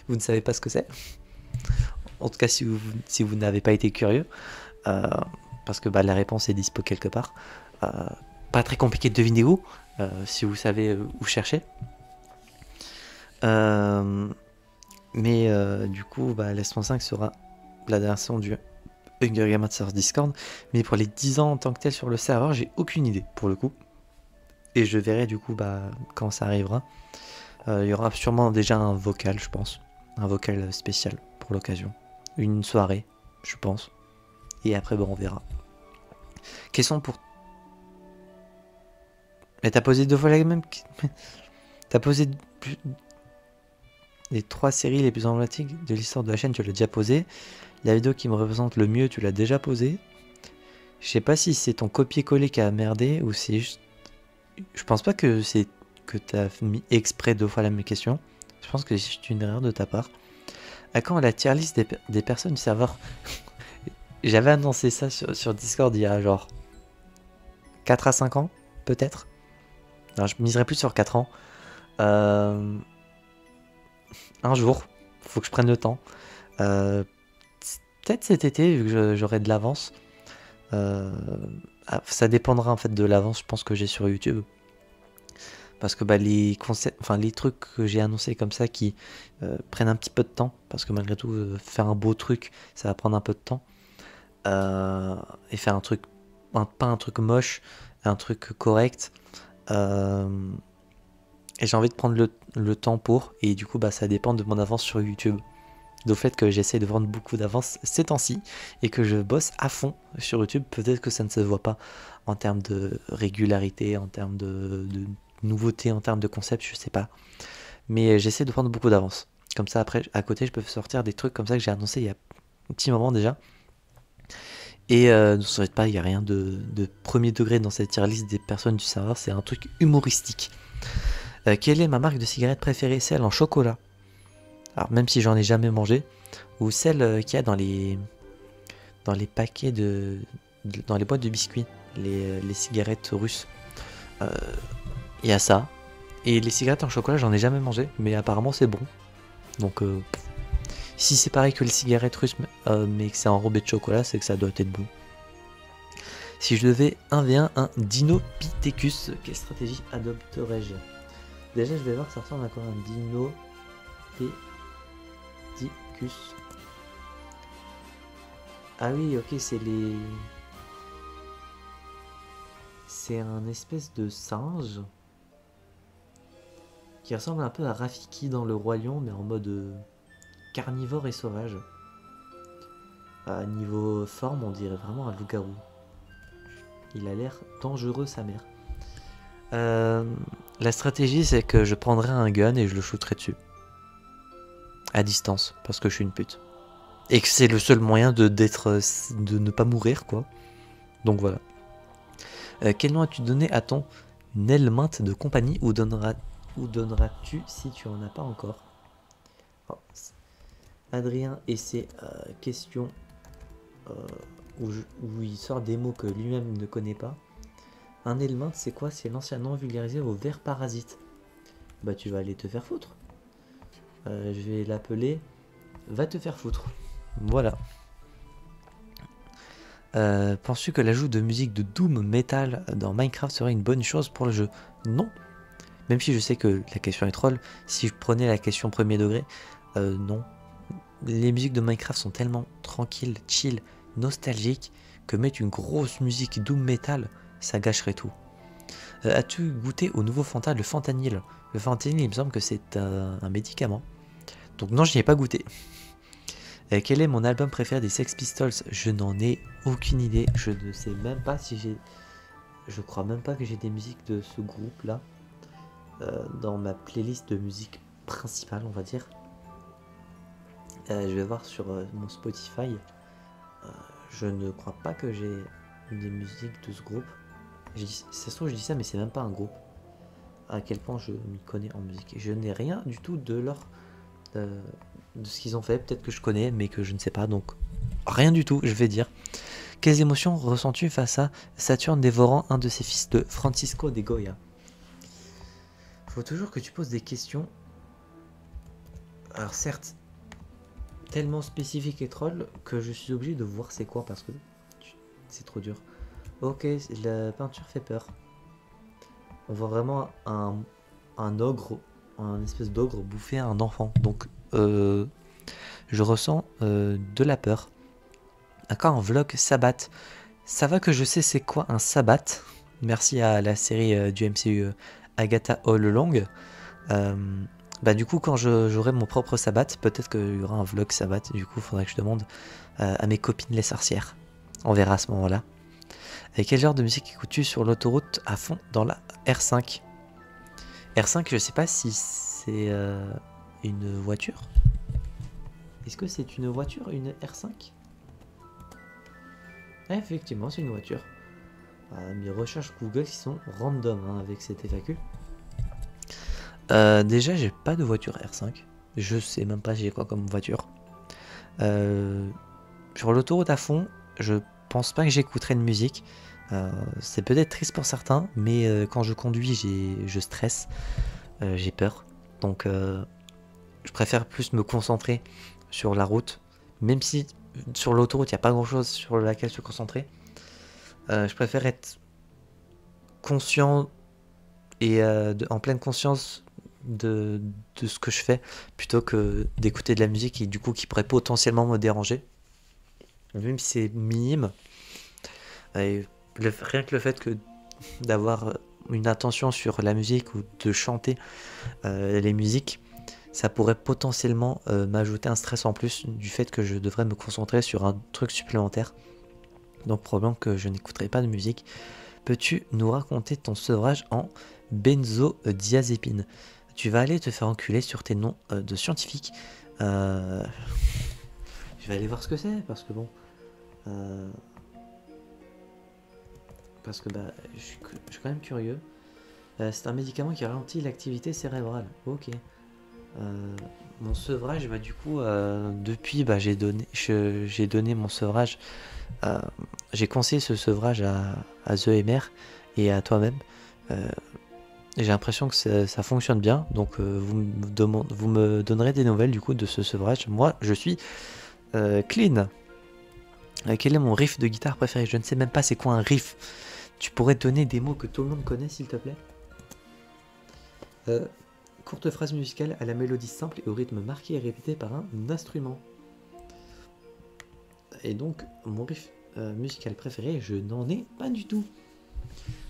vous ne savez pas ce que c'est. En tout cas si vous n'avez pas été curieux, euh, parce que bah, la réponse est dispo quelque part. Euh, Pas très compliqué de deviner où, si vous savez où chercher. Du coup, bah, l'S 5 sera la version du Hunger Games Server Discord. Mais pour les 10 ans en tant que tel sur le serveur, j'ai aucune idée pour le coup. Et je verrai du coup bah, quand ça arrivera. Il y aura sûrement déjà un vocal, je pense. Un vocal spécial pour l'occasion. Une soirée, je pense. Et après, bon, on verra. Question pour... Mais t'as posé 2 fois la même... T'as posé les 3 séries les plus emblématiques de l'histoire de la chaîne, tu l'as déjà posé. La vidéo qui me représente le mieux, tu l'as déjà posé. Je sais pas si c'est ton copier-coller qui a merdé ou si juste... Je pense pas que c'est que t'as mis exprès 2 fois la même question. Je pense que c'est une erreur de ta part. À quand la tier list des personnes du serveur? J'avais annoncé ça sur Discord il y a genre 4 à 5 ans, peut-être. Alors je miserais plus sur 4 ans. Un jour, faut que je prenne le temps. Peut-être cet été, vu que j'aurai de l'avance. Ça dépendra en fait de l'avance, je pense que j'ai sur YouTube. Parce que bah, les trucs que j'ai annoncés comme ça qui prennent un petit peu de temps, parce que malgré tout, faire un beau truc, ça va prendre un peu de temps. Et faire un truc, pas un truc moche, un truc correct. Et j'ai envie de prendre le temps pour, et du coup, bah, ça dépend de mon avance sur YouTube. Du fait que j'essaie de vendre beaucoup d'avance ces temps-ci et que je bosse à fond sur YouTube, peut-être que ça ne se voit pas en termes de régularité, en termes de nouveauté, en termes de concept, je sais pas. Mais j'essaie de prendre beaucoup d'avance. Comme ça, après, à côté, je peux sortir des trucs comme ça que j'ai annoncé il y a un petit moment déjà. Et ne vous inquiétez pas, il n'y a rien de premier degré dans cette tier list des personnes du serveur, c'est un truc humoristique. Quelle est ma marque de cigarette préférée? Celle en chocolat. Alors même si j'en ai jamais mangé, ou celle qu'il y a dans les paquets dans les boîtes de biscuits, les cigarettes russes. Il y a ça. Et les cigarettes en chocolat, j'en ai jamais mangé, mais apparemment c'est bon. Donc si c'est pareil que les cigarettes russes, mais que c'est enrobé de chocolat, c'est que ça doit être bon. Si je devais 1v1 un Dinopithecus, quelle stratégie adopterais-je? Déjà, je vais voir que ça ressemble à quoi un Dinopithecus. Ah oui, ok, c'est un espèce de singe qui ressemble un peu à Rafiki dans le Roi Lion, mais en mode carnivore et sauvage. À niveau forme, on dirait vraiment un loup-garou. Il a l'air dangereux, sa mère. La stratégie, c'est que je prendrai un gun et je le shooterai dessus. À distance, parce que je suis une pute. Et que c'est le seul moyen de ne pas mourir, quoi. Donc voilà. Quel nom as-tu donné à ton Nelmint de compagnie ou donneras-tu si tu en as pas encore? Oh. Adrien et ses questions où il sort des mots que lui-même ne connaît pas. Un Nelmint, c'est quoi? C'est l'ancien nom vulgarisé au ver parasite. Bah tu vas aller te faire foutre. Je vais l'appeler va te faire foutre. Voilà. Penses-tu que l'ajout de musique de Doom Metal dans Minecraft serait une bonne chose pour le jeu? Non. Même si je sais que la question est troll, si je prenais la question premier degré, non. Les musiques de Minecraft sont tellement tranquilles, chill, nostalgiques, que mettre une grosse musique Doom Metal, ça gâcherait tout. As-tu goûté au nouveau Fanta, le Fentanyl? Le Fentanyl, il me semble que c'est un médicament. Donc non, je n'y ai pas goûté. Quel est mon album préféré des Sex Pistols? Je n'en ai aucune idée. Je ne sais même pas si j'ai... Je crois même pas que j'ai des musiques de ce groupe-là dans ma playlist de musique principale, on va dire. Je vais voir sur mon Spotify. Je ne crois pas que j'ai des musiques de ce groupe. Ça se trouve, je dis ça, mais c'est même pas un groupe. À quel point je m'y connais en musique. Je n'ai rien du tout de leur... de ce qu'ils ont fait. Peut-être que je connais, mais que je ne sais pas. Donc, rien du tout, je vais dire. Quelles émotions ressens-tu face à Saturne dévorant un de ses fils de Francisco de Goya? Faut toujours que tu poses des questions. Alors certes, tellement spécifique et troll que je suis obligé de voir c'est quoi parce que c'est trop dur. Ok, la peinture fait peur. On voit vraiment un ogre, un espèce d'ogre bouffer un enfant. Donc je ressens de la peur. Encore un vlog sabbat. Ça va que je sais c'est quoi un sabbat. Merci à la série du MCU Agatha All Along. Bah du coup quand j'aurai mon propre sabbat, peut-être qu'il y aura un vlog sabbat. Du coup il faudrait que je demande à mes copines les sorcières. On verra à ce moment-là. Et quel genre de musique écoutes-tu sur l'autoroute à fond dans la R5? R5, je sais pas si c'est une voiture. Est-ce que c'est une voiture, une R5? Ah, effectivement, c'est une voiture. Mes recherches Google qui sont random hein, avec cette FAQ. Déjà, j'ai pas de voiture R5. Je sais même pas j'ai quoi comme voiture. Sur l'autoroute à fond, je pense pas que j'écouterai de musique. C'est peut-être triste pour certains, mais quand je conduis, je stresse, j'ai peur. Donc, je préfère plus me concentrer sur la route, même si sur l'autoroute, il n'y a pas grand-chose sur laquelle se concentrer. Je préfère être conscient et en pleine conscience de ce que je fais, plutôt que d'écouter de la musique et du coup qui pourrait potentiellement me déranger. Même si c'est minime. Et rien que le fait que d'avoir une attention sur la musique ou de chanter les musiques, ça pourrait potentiellement m'ajouter un stress en plus du fait que je devrais me concentrer sur un truc supplémentaire. Donc probablement que je n'écouterai pas de musique. Peux-tu nous raconter ton sevrage en benzodiazépine? Tu vas aller te faire enculer sur tes noms de scientifiques. Je vais aller voir ce que c'est parce que bon... parce que bah, je suis quand même curieux. C'est un médicament qui ralentit l'activité cérébrale. Ok. Mon sevrage, bah, du coup, depuis, bah, j'ai donné mon sevrage. J'ai conseillé ce sevrage à The MR et à toi-même. J'ai l'impression que ça fonctionne bien. Donc, vous me donnerez des nouvelles du coup de ce sevrage. Moi, je suis clean. Quel est mon riff de guitare préféré? Je ne sais même pas c'est quoi un riff. Tu pourrais donner des mots que tout le monde connaît, s'il te plaît? Courte phrase musicale à la mélodie simple et au rythme marqué et répété par un instrument. Et donc, mon riff musical préféré, je n'en ai pas du tout.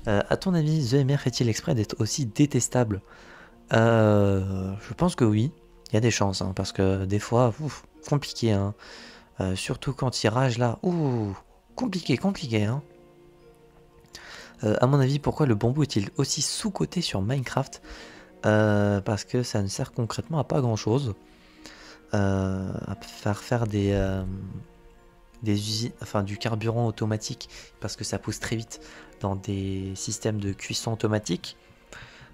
À ton avis, The MR fait-il exprès d'être aussi détestable? Je pense que oui. Il y a des chances, hein, parce que des fois, compliqué. Hein. Surtout quand il rage là. Compliqué. Hein. À mon avis, pourquoi le bambou est-il aussi sous-coté sur Minecraft? Parce que ça ne sert concrètement à pas grand-chose. À faire des usines, enfin du carburant automatique, parce que ça pousse très vite dans des systèmes de cuisson automatique.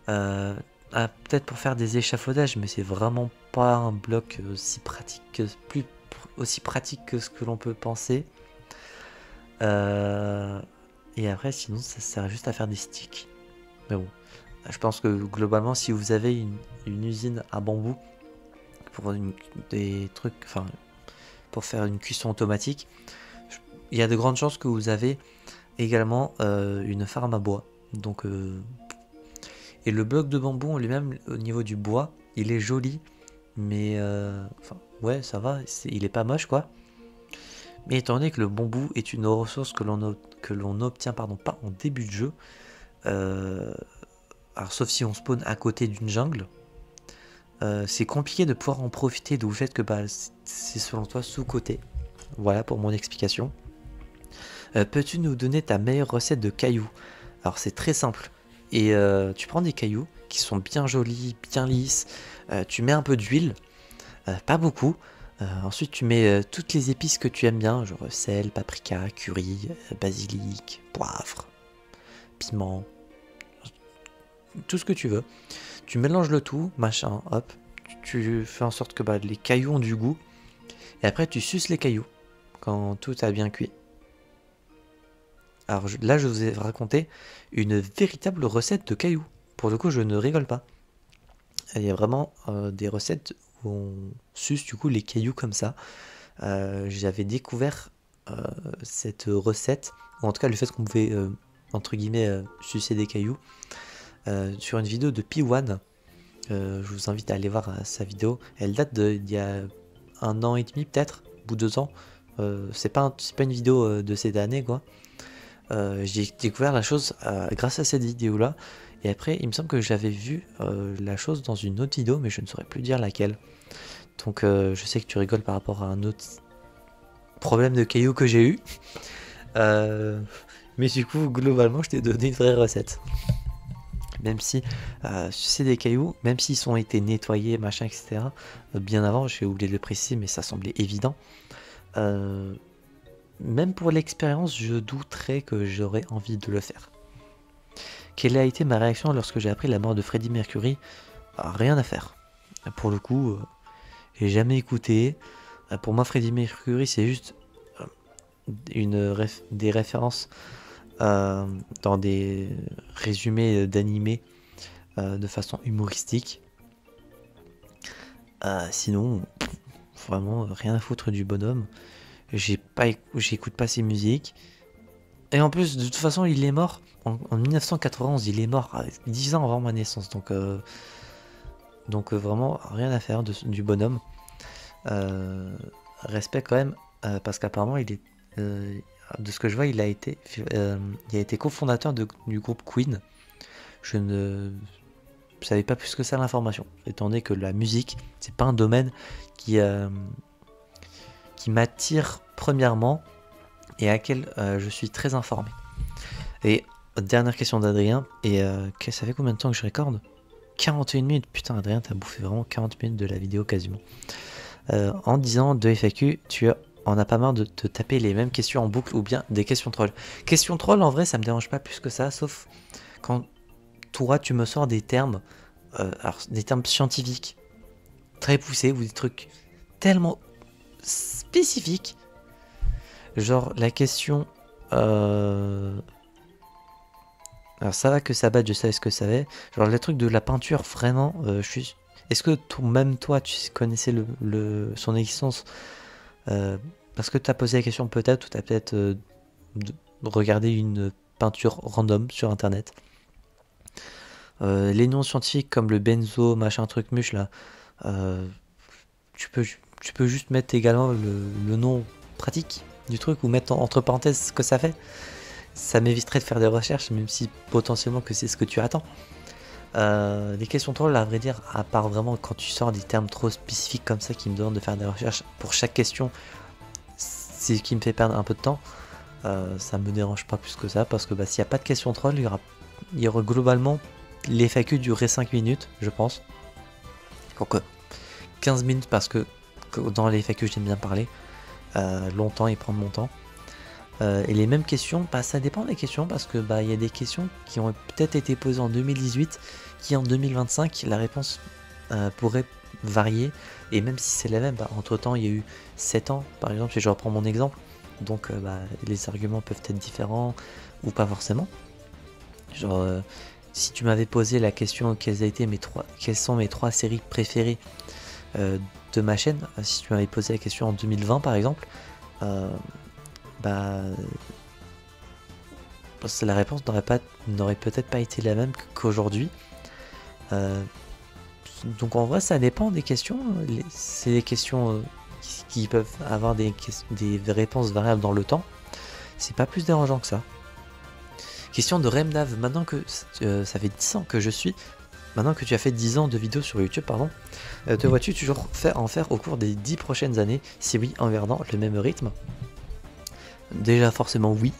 Peut-être pour faire des échafaudages, mais c'est vraiment pas un bloc aussi pratique que ce que l'on peut penser. Et après, sinon, ça sert juste à faire des sticks. Mais bon, je pense que globalement, si vous avez une usine à bambou pour des trucs, enfin, pour faire une cuisson automatique, il y a de grandes chances que vous avez également une farm à bois. Donc, et le bloc de bambou en lui-même, au niveau du bois, il est joli, mais enfin, ouais, ça va, il est pas moche quoi. Mais étant donné que le bambou est une ressource que l'on obtient pas en début de jeu, alors sauf si on spawn à côté d'une jungle, c'est compliqué de pouvoir en profiter, d'où le fait que bah, c'est selon toi sous-coté. Voilà pour mon explication. Peux-tu nous donner ta meilleure recette de cailloux? Alors c'est très simple. Et tu prends des cailloux qui sont bien jolis, bien lisses. Tu mets un peu d'huile, pas beaucoup. Ensuite tu mets toutes les épices que tu aimes bien, genre sel, paprika, curry, basilic, poivre, piment, tout ce que tu veux. Tu mélanges le tout, machin, hop. Tu fais en sorte que bah, les cailloux ont du goût. Et après tu suces les cailloux quand tout a bien cuit. Alors là, je vous ai raconté une véritable recette de cailloux. Pour le coup, je ne rigole pas. Il y a vraiment des recettes où on suce du coup les cailloux comme ça. J'avais découvert cette recette, ou en tout cas le fait qu'on pouvait, entre guillemets, sucer des cailloux, sur une vidéo de P1. Je vous invite à aller voir sa vidéo. Elle date d'il y a 1 an et demi peut-être, ou 2 ans. C'est pas une vidéo de cette année quoi. J'ai découvert la chose grâce à cette vidéo là. Et après, il me semble que j'avais vu la chose dans une autre vidéo, mais je ne saurais plus dire laquelle. Donc je sais que tu rigoles par rapport à un autre problème de cailloux que j'ai eu. Mais du coup, globalement, je t'ai donné une vraie recette. Même si c'est des cailloux, même s'ils ont été nettoyés, machin, etc. Bien avant, j'ai oublié de le préciser, mais ça semblait évident. Même pour l'expérience, je douterais que j'aurais envie de le faire. Quelle a été ma réaction lorsque j'ai appris la mort de Freddie Mercury? Rien à faire. Pour le coup, j'ai jamais écouté. Pour moi, Freddie Mercury, c'est juste des références dans des résumés d'animés de façon humoristique. Sinon, vraiment rien à foutre du bonhomme. J'écoute pas ses musiques. Et en plus, de toute façon, il est mort en 1991. Il est mort 10 ans avant ma naissance. Donc vraiment, rien à faire du bonhomme. Respect quand même, parce qu'apparemment, il est, de ce que je vois, il a été cofondateur du groupe Queen. Je ne savais pas plus que ça l'information, étant donné que la musique, c'est pas un domaine qui m'attire premièrement et à laquelle je suis très informé. Et dernière question d'Adrien, et ça fait combien de temps que je recorde? 41 minutes, putain Adrien, t'as bouffé vraiment 40 minutes de la vidéo quasiment. En disant de FAQ, tu en as pas marre de te taper les mêmes questions en boucle ou bien des questions trolls. Questions trolls, en vrai, ça me dérange pas plus que ça, sauf quand toi, tu me sors des termes, alors, des termes scientifiques très poussés ou des trucs tellement spécifiques. Genre, la question... Alors, ça va que ça bat, je savais ce que ça avait. Genre, le truc de la peinture, vraiment, je suis... Est-ce que même toi, tu connaissais son existence parce que tu as posé la question peut-être, ou tu as peut-être regardé une peinture random sur internet. Les noms scientifiques comme le benzo, machin truc muche là, tu peux juste mettre également le nom pratique du truc ou mettre entre parenthèses ce que ça fait. Ça m'éviterait de faire des recherches, même si potentiellement que c'est ce que tu attends. Les questions trolls, à vrai dire, à part vraiment quand tu sors des termes trop spécifiques comme ça qui me demandent de faire des recherches pour chaque question, c'est ce qui me fait perdre un peu de temps. Ça me dérange pas plus que ça, parce que s'il n'y a pas de questions troll, il y aura globalement les FAQ durerait 5 minutes, je pense. Donc 15 minutes parce que dans les FAQ j'aime bien parler longtemps et prendre mon temps. Et les mêmes questions, ça dépend des questions, parce que il y a des questions qui ont peut-être été posées en 2018, qui en 2025 la réponse pourrait varier, et même si c'est la même, entre temps il y a eu 7 ans par exemple, si je reprends mon exemple, donc les arguments peuvent être différents ou pas forcément. Genre si tu m'avais posé la question quelles sont mes 3 séries préférées de ma chaîne, si tu m'avais posé la question en 2020 par exemple, la réponse n'aurait peut-être pas été la même qu'aujourd'hui. Donc en vrai ça dépend des questions. C'est des questions qui peuvent avoir des réponses variables dans le temps. C'est pas plus dérangeant que ça. Question de Remdav, maintenant que ça fait 10 ans que je suis... Maintenant que tu as fait 10 ans de vidéos sur YouTube, pardon, te vois-tu toujours en faire au cours des 10 prochaines années? Si oui, en gardant le même rythme? Déjà forcément oui,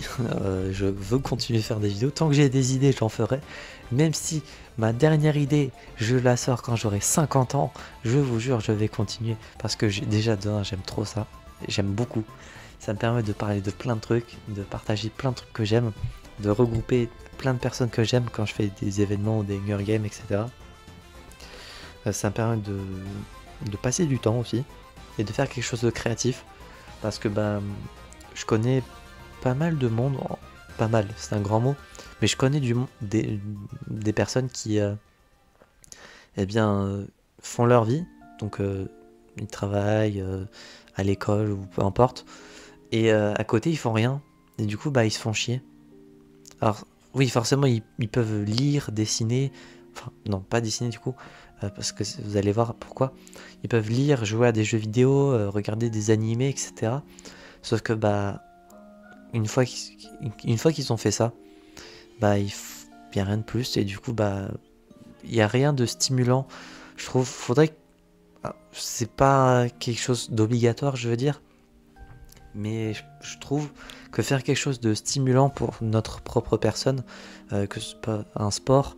je veux continuer à faire des vidéos, tant que j'ai des idées j'en ferai, même si ma dernière idée je la sors quand j'aurai 50 ans, je vous jure je vais continuer, parce que déjà j'aime trop ça, j'aime beaucoup, ça me permet de parler de plein de trucs, de partager plein de trucs que j'aime, de regrouper plein de personnes que j'aime quand je fais des événements ou des Hunger Games, etc. Ça me permet de passer du temps aussi, et de faire quelque chose de créatif, parce que je connais pas mal de monde, pas mal, c'est un grand mot, mais je connais des personnes qui eh bien, font leur vie, donc ils travaillent à l'école ou peu importe, et à côté ils font rien, et du coup bah ils se font chier. Alors oui, forcément ils peuvent lire, dessiner, enfin non pas dessiner du coup, parce que vous allez voir pourquoi. Ils peuvent lire, jouer à des jeux vidéo, regarder des animés, etc. Sauf que bah une fois qu'ils ont fait ça, bah il y a rien de plus, et du coup bah il y a rien de stimulant. Je trouve faudrait que c'est pas quelque chose d'obligatoire, je veux dire, mais je trouve que faire quelque chose de stimulant pour notre propre personne, que ce soit pas un sport,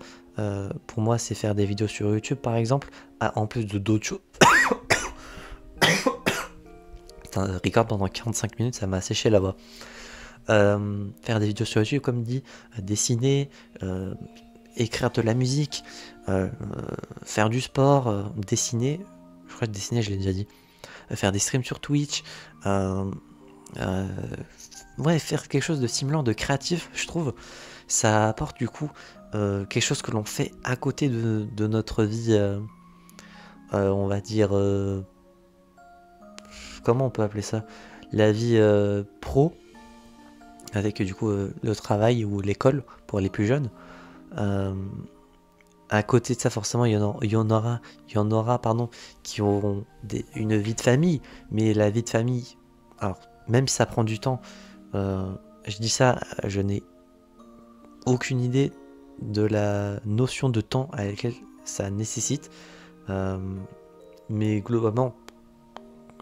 pour moi c'est faire des vidéos sur YouTube par exemple, en plus de d'autres choses. Putain, record pendant 45 minutes, ça m'a asséché la voix. Faire des vidéos sur YouTube, comme dit, dessiner, écrire de la musique, faire du sport, dessiner, je crois que dessiner je l'ai déjà dit, faire des streams sur Twitch, ouais, faire quelque chose de stimulant, de créatif, je trouve, ça apporte du coup quelque chose que l'on fait à côté de notre vie, on va dire, comment on peut appeler ça, la vie pro, avec du coup le travail ou l'école pour les plus jeunes. À côté de ça, forcément, il y en aura pardon, qui auront une vie de famille, mais la vie de famille, alors même si ça prend du temps, je dis ça, je n'ai aucune idée de la notion de temps à laquelle ça nécessite, mais globalement,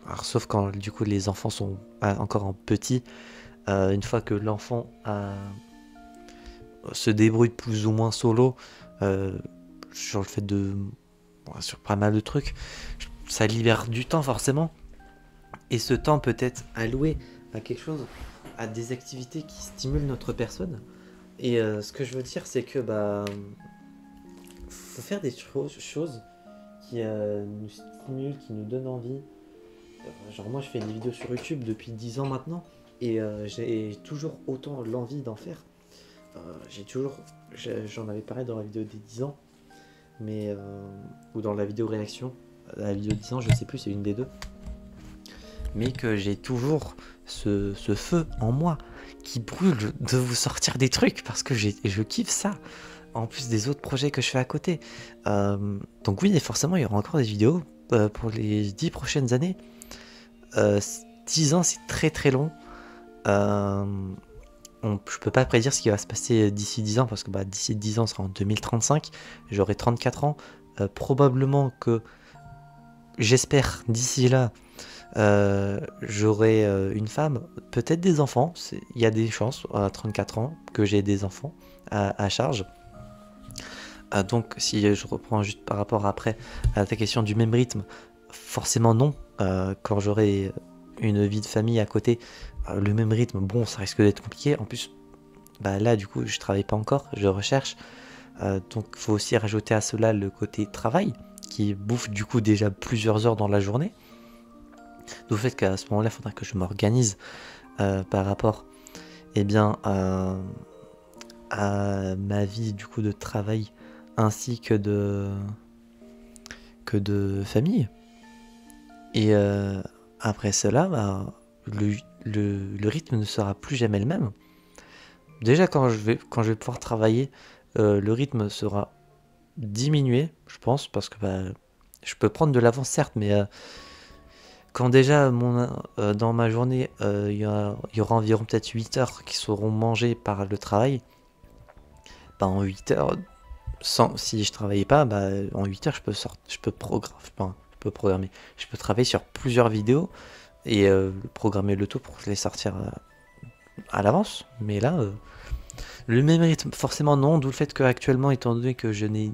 alors, sauf quand du coup les enfants sont encore en petits, une fois que l'enfant se débrouille plus ou moins solo, sur le fait sur pas mal de trucs, ça libère du temps forcément, et ce temps peut être alloué à quelque chose, à des activités qui stimulent notre personne. Et ce que je veux dire, c'est que bah faut faire des choses qui nous stimulent, qui nous donnent envie. Genre moi je fais des vidéos sur YouTube depuis 10 ans maintenant, et j'ai toujours autant l'envie d'en faire. J'en avais parlé dans la vidéo des 10 ans, mais ou dans la vidéo réaction, la vidéo 10 ans, je sais plus, c'est une des deux, mais que j'ai toujours ce feu en moi qui brûle de vous sortir des trucs, parce que je kiffe ça, en plus des autres projets que je fais à côté. Donc oui, forcément il y aura encore des vidéos pour les 10 prochaines années. 10 ans c'est très très long. Je peux pas prédire ce qui va se passer d'ici 10 ans, parce que bah, d'ici 10 ans, on sera en 2035, j'aurai 34 ans, probablement que, j'espère, d'ici là, j'aurai une femme, peut-être des enfants, il y a des chances, à 34 ans, que j'ai des enfants à charge. Donc, si je reprends juste par rapport après à ta question du même rythme, forcément non, quand j'aurai une vie de famille à côté, le même rythme, bon, ça risque d'être compliqué. En plus, bah là, du coup, je travaille pas encore, je recherche. Donc, il faut aussi rajouter à cela le côté travail, qui bouffe du coup déjà plusieurs heures dans la journée. D'où le fait qu'à ce moment-là, il faudra que je m'organise par rapport, eh bien, à ma vie du coup de travail, ainsi que de famille. Et après cela, bah, le rythme ne sera plus jamais le même. Déjà quand je vais pouvoir travailler, le rythme sera diminué, je pense, parce que bah, je peux prendre de l'avance certes, mais quand déjà dans ma journée, il y aura environ peut-être 8 heures qui seront mangées par le travail, bah, en 8 heures, si je travaillais pas, bah, en 8 heures je peux programmer, je peux travailler sur plusieurs vidéos et programmer le tout pour les sortir à l'avance. Mais là, le même rythme, forcément non, d'où le fait qu'actuellement, étant donné que je n'ai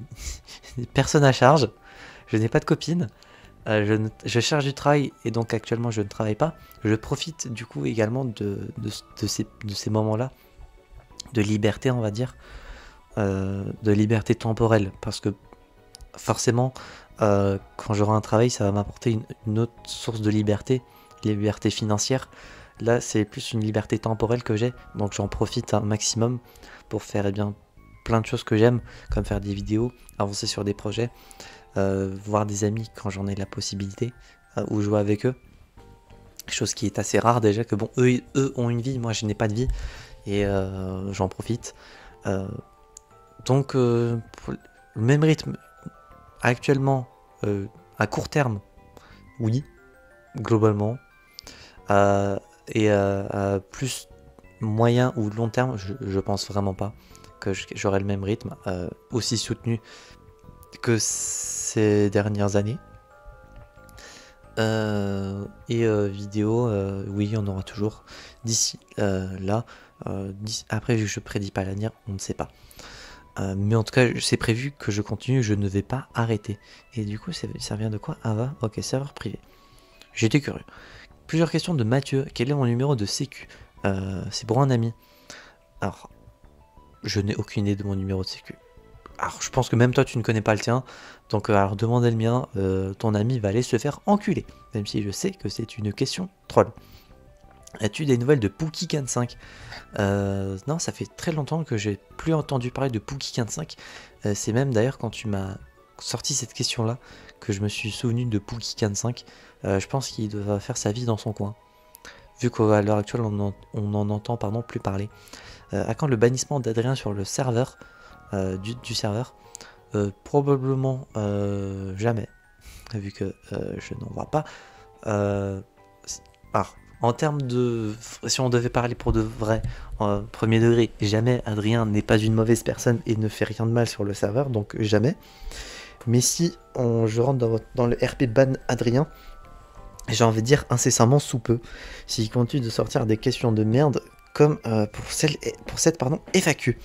personne à charge, je n'ai pas de copine, je cherche du travail, et donc actuellement je ne travaille pas, je profite du coup également de ces moments-là de liberté, on va dire, de liberté temporelle, parce que forcément quand j'aurai un travail, ça va m'apporter une autre source de liberté financière, Là, c'est plus une liberté temporelle que j'ai, donc j'en profite un maximum pour faire plein de choses que j'aime, comme faire des vidéos, avancer sur des projets, voir des amis quand j'en ai la possibilité, ou jouer avec eux. Chose qui est assez rare déjà, que bon, eux ont une vie, moi je n'ai pas de vie, et j'en profite. Donc, pour le même rythme, actuellement, à court terme, oui, globalement. Et plus moyen ou long terme, je pense vraiment pas que j'aurai le même rythme aussi soutenu que ces dernières années. Vidéo, oui, on aura toujours d'ici là. Après, vu que je prédis pas l'avenir, on ne sait pas. Mais en tout cas, c'est prévu que je continue, je ne vais pas arrêter. Et du coup, ça vient de quoi? Ah va, ok, serveur privé. J'étais curieux. Plusieurs questions de Mathieu. Quel est mon numéro de sécu? C'est pour un ami. Alors, je n'ai aucune idée de mon numéro de sécu. Alors, je pense que même toi, tu ne connais pas le tien. Donc, alors, demandez le mien. Ton ami va aller se faire enculer. Même si je sais que c'est une question troll. As-tu des nouvelles de Pookie45? Non, ça fait très longtemps que j'ai plus entendu parler de Pookie45. C'est même d'ailleurs quand tu m'as sorti cette question-là que je me suis souvenu de Pookie45. Je pense qu'il doit faire sa vie dans son coin. Vu qu'à l'heure actuelle, on en entend plus parler. À quand le bannissement d'Adrien sur le serveur du serveur? Probablement jamais, vu que je n'en vois pas. Alors, en termes de... Si on devait parler pour de vrai, premier degré, jamais Adrien n'est pas une mauvaise personne et ne fait rien de mal sur le serveur, donc jamais. Mais si je rentre dans le RP ban Adrien, j'ai envie de dire incessamment sous peu, s'il continue de sortir des questions de merde comme pour cette FAQ,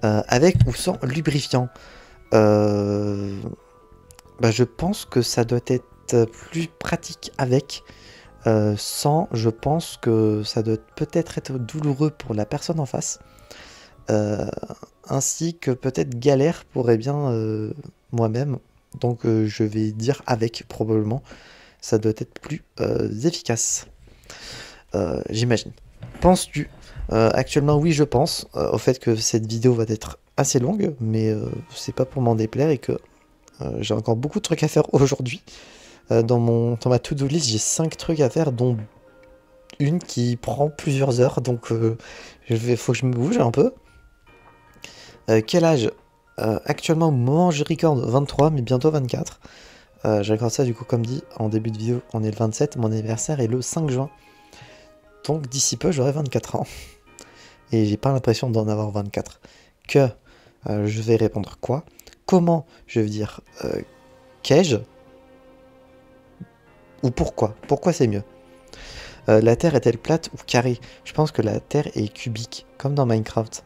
avec ou sans lubrifiant, je pense que ça doit être plus pratique avec. Sans, je pense que ça doit peut-être être douloureux pour la personne en face, ainsi que peut-être galère pour moi-même. Donc je vais dire avec, probablement. Ça doit être plus efficace, j'imagine. Penses-tu? Actuellement, oui, je pense au fait que cette vidéo va être assez longue, mais c'est pas pour m'en déplaire et que j'ai encore beaucoup de trucs à faire aujourd'hui. Dans ma to-do list, j'ai 5 trucs à faire, dont une qui prend plusieurs heures, donc faut que je me bouge un peu. Quel âge? Actuellement, au moment où je record, 23, mais bientôt 24. Je regarde ça du coup comme dit en début de vidéo, on est le 27, mon anniversaire est le 5 juin. Donc d'ici peu j'aurai 24 ans. Et j'ai pas l'impression d'en avoir 24. Je vais répondre quoi? Comment je veux dire qu'ai-je? Ou pourquoi? Pourquoi c'est mieux? La Terre est-elle plate ou carrée? Je pense que la Terre est cubique, comme dans Minecraft.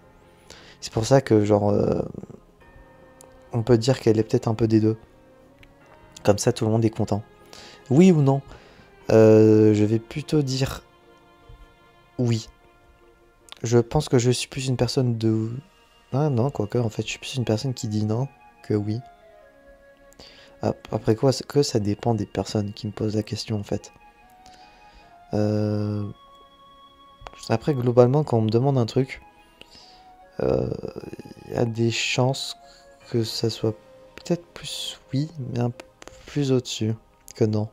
C'est pour ça que genre on peut dire qu'elle est peut-être un peu des deux. Comme ça, tout le monde est content. Oui ou non? Je vais plutôt dire oui. Je pense que je suis plus une personne de... Ah non, quoique, en fait, je suis plus une personne qui dit non que oui. Après quoi, que ça dépend des personnes qui me posent la question, en fait. Après, globalement, quand on me demande un truc, il y a des chances que ça soit peut-être plus oui, mais un peu plus au-dessus que non.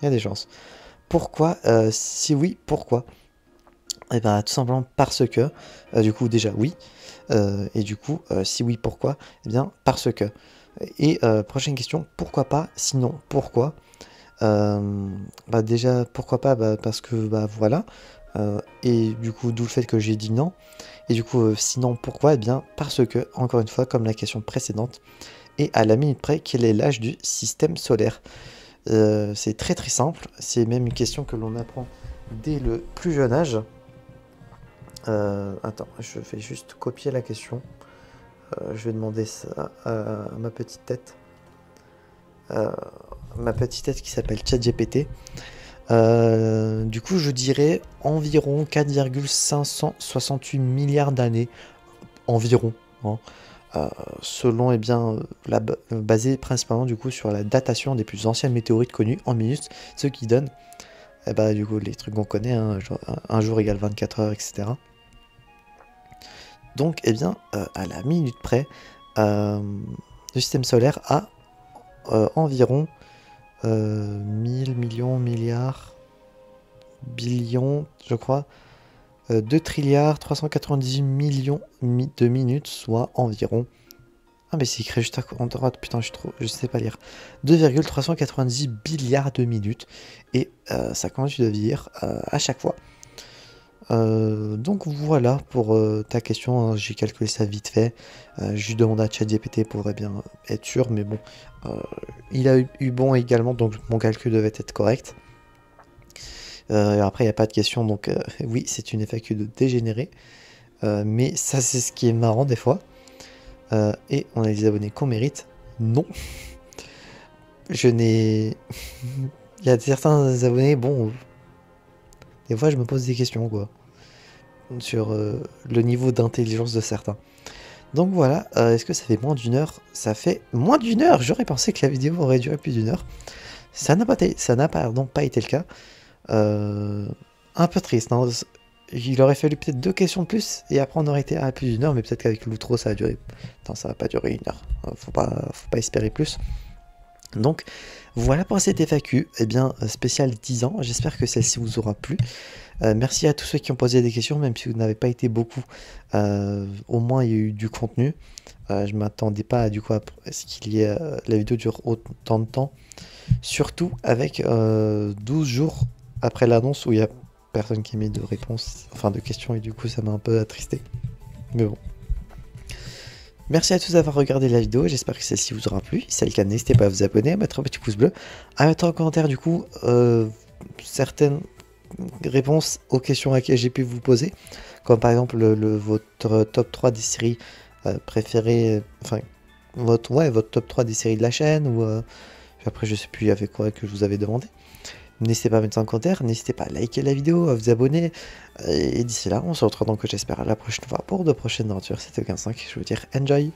Il y a des chances. Pourquoi? Si oui, pourquoi? Eh ben, tout simplement parce que, du coup, déjà oui. Et du coup, si oui, pourquoi? Eh bien, parce que. Et prochaine question, pourquoi pas? Sinon, pourquoi? Déjà, pourquoi pas? Parce que, voilà. Et du coup, d'où le fait que j'ai dit non. Et du coup, sinon, pourquoi? Eh bien, parce que, encore une fois, comme la question précédente, et à la minute près, quel est l'âge du système solaire? C'est très très simple, c'est même une question que l'on apprend dès le plus jeune âge. Attends, je vais juste copier la question. Je vais demander ça à ma petite tête. Ma petite tête qui s'appelle ChatGPT. Du coup, je dirais environ 4,568 milliards d'années. Environ. Hein. Selon, basé principalement du coup sur la datation des plus anciennes météorites connues en minutes, ce qui donne Et bah du coup les trucs qu'on connaît, hein, genre, un jour égale 24 heures, etc. Donc eh bien à la minute près, le système solaire a environ 1000 millions, milliards, billions, je crois, 2 trilliards 398 millions de minutes, soit environ... Ah mais c'est écrit juste en droite, putain je sais pas lire. 2,390 milliards de minutes, et ça continue de vieillir à chaque fois. Donc voilà pour ta question, hein, j'ai calculé ça vite fait. Je lui demande à ChatGPT pour bien être sûr, mais bon, il a eu bon également, donc mon calcul devait être correct. Après, il n'y a pas de question, donc oui, c'est une FAQ de dégénéré. Mais ça, c'est ce qui est marrant des fois. Et on a des abonnés qu'on mérite. Non. Je n'ai... Il y a certains abonnés, bon... Des fois, je me pose des questions, quoi. Sur le niveau d'intelligence de certains. Donc voilà, est-ce que ça fait moins d'1 heure? Ça fait moins d'1 heure. J'aurais pensé que la vidéo aurait duré plus d'1 heure. Ça n'a pas été le cas. Un peu triste, hein. Il aurait fallu peut-être 2 questions de plus, et après on aurait été à plus d'1 heure, mais peut-être qu'avec l'outro ça a duré... Attends, ça va pas durer 1 heure, faut pas espérer plus. Donc voilà pour cette FAQ, eh bien spécial 10 ans, j'espère que celle-ci vous aura plu. Merci à tous ceux qui ont posé des questions, même si vous n'avez pas été beaucoup, au moins il y a eu du contenu. Je m'attendais pas à, du coup, à ce qu'il y ait la vidéo dure autant de temps, surtout avec 12 jours après l'annonce où il y a personne qui met de réponse, enfin de questions, et du coup ça m'a un peu attristé. Mais bon. Merci à tous d'avoir regardé la vidéo, j'espère que celle-ci vous aura plu. Si c'est le cas, n'hésitez pas à vous abonner, à mettre un petit pouce bleu, à mettre en commentaire du coup certaines réponses aux questions à laquelle j'ai pu vous poser, comme par exemple votre top 3 des séries préférées, enfin votre top 3 des séries de la chaîne, ou après je sais plus avec quoi que je vous avais demandé. N'hésitez pas à mettre ça en commentaire, n'hésitez pas à liker la vidéo, à vous abonner, et d'ici là, on se retrouve donc j'espère à la prochaine fois pour de prochaines aventures. C'était 15.5, je veux dire enjoy!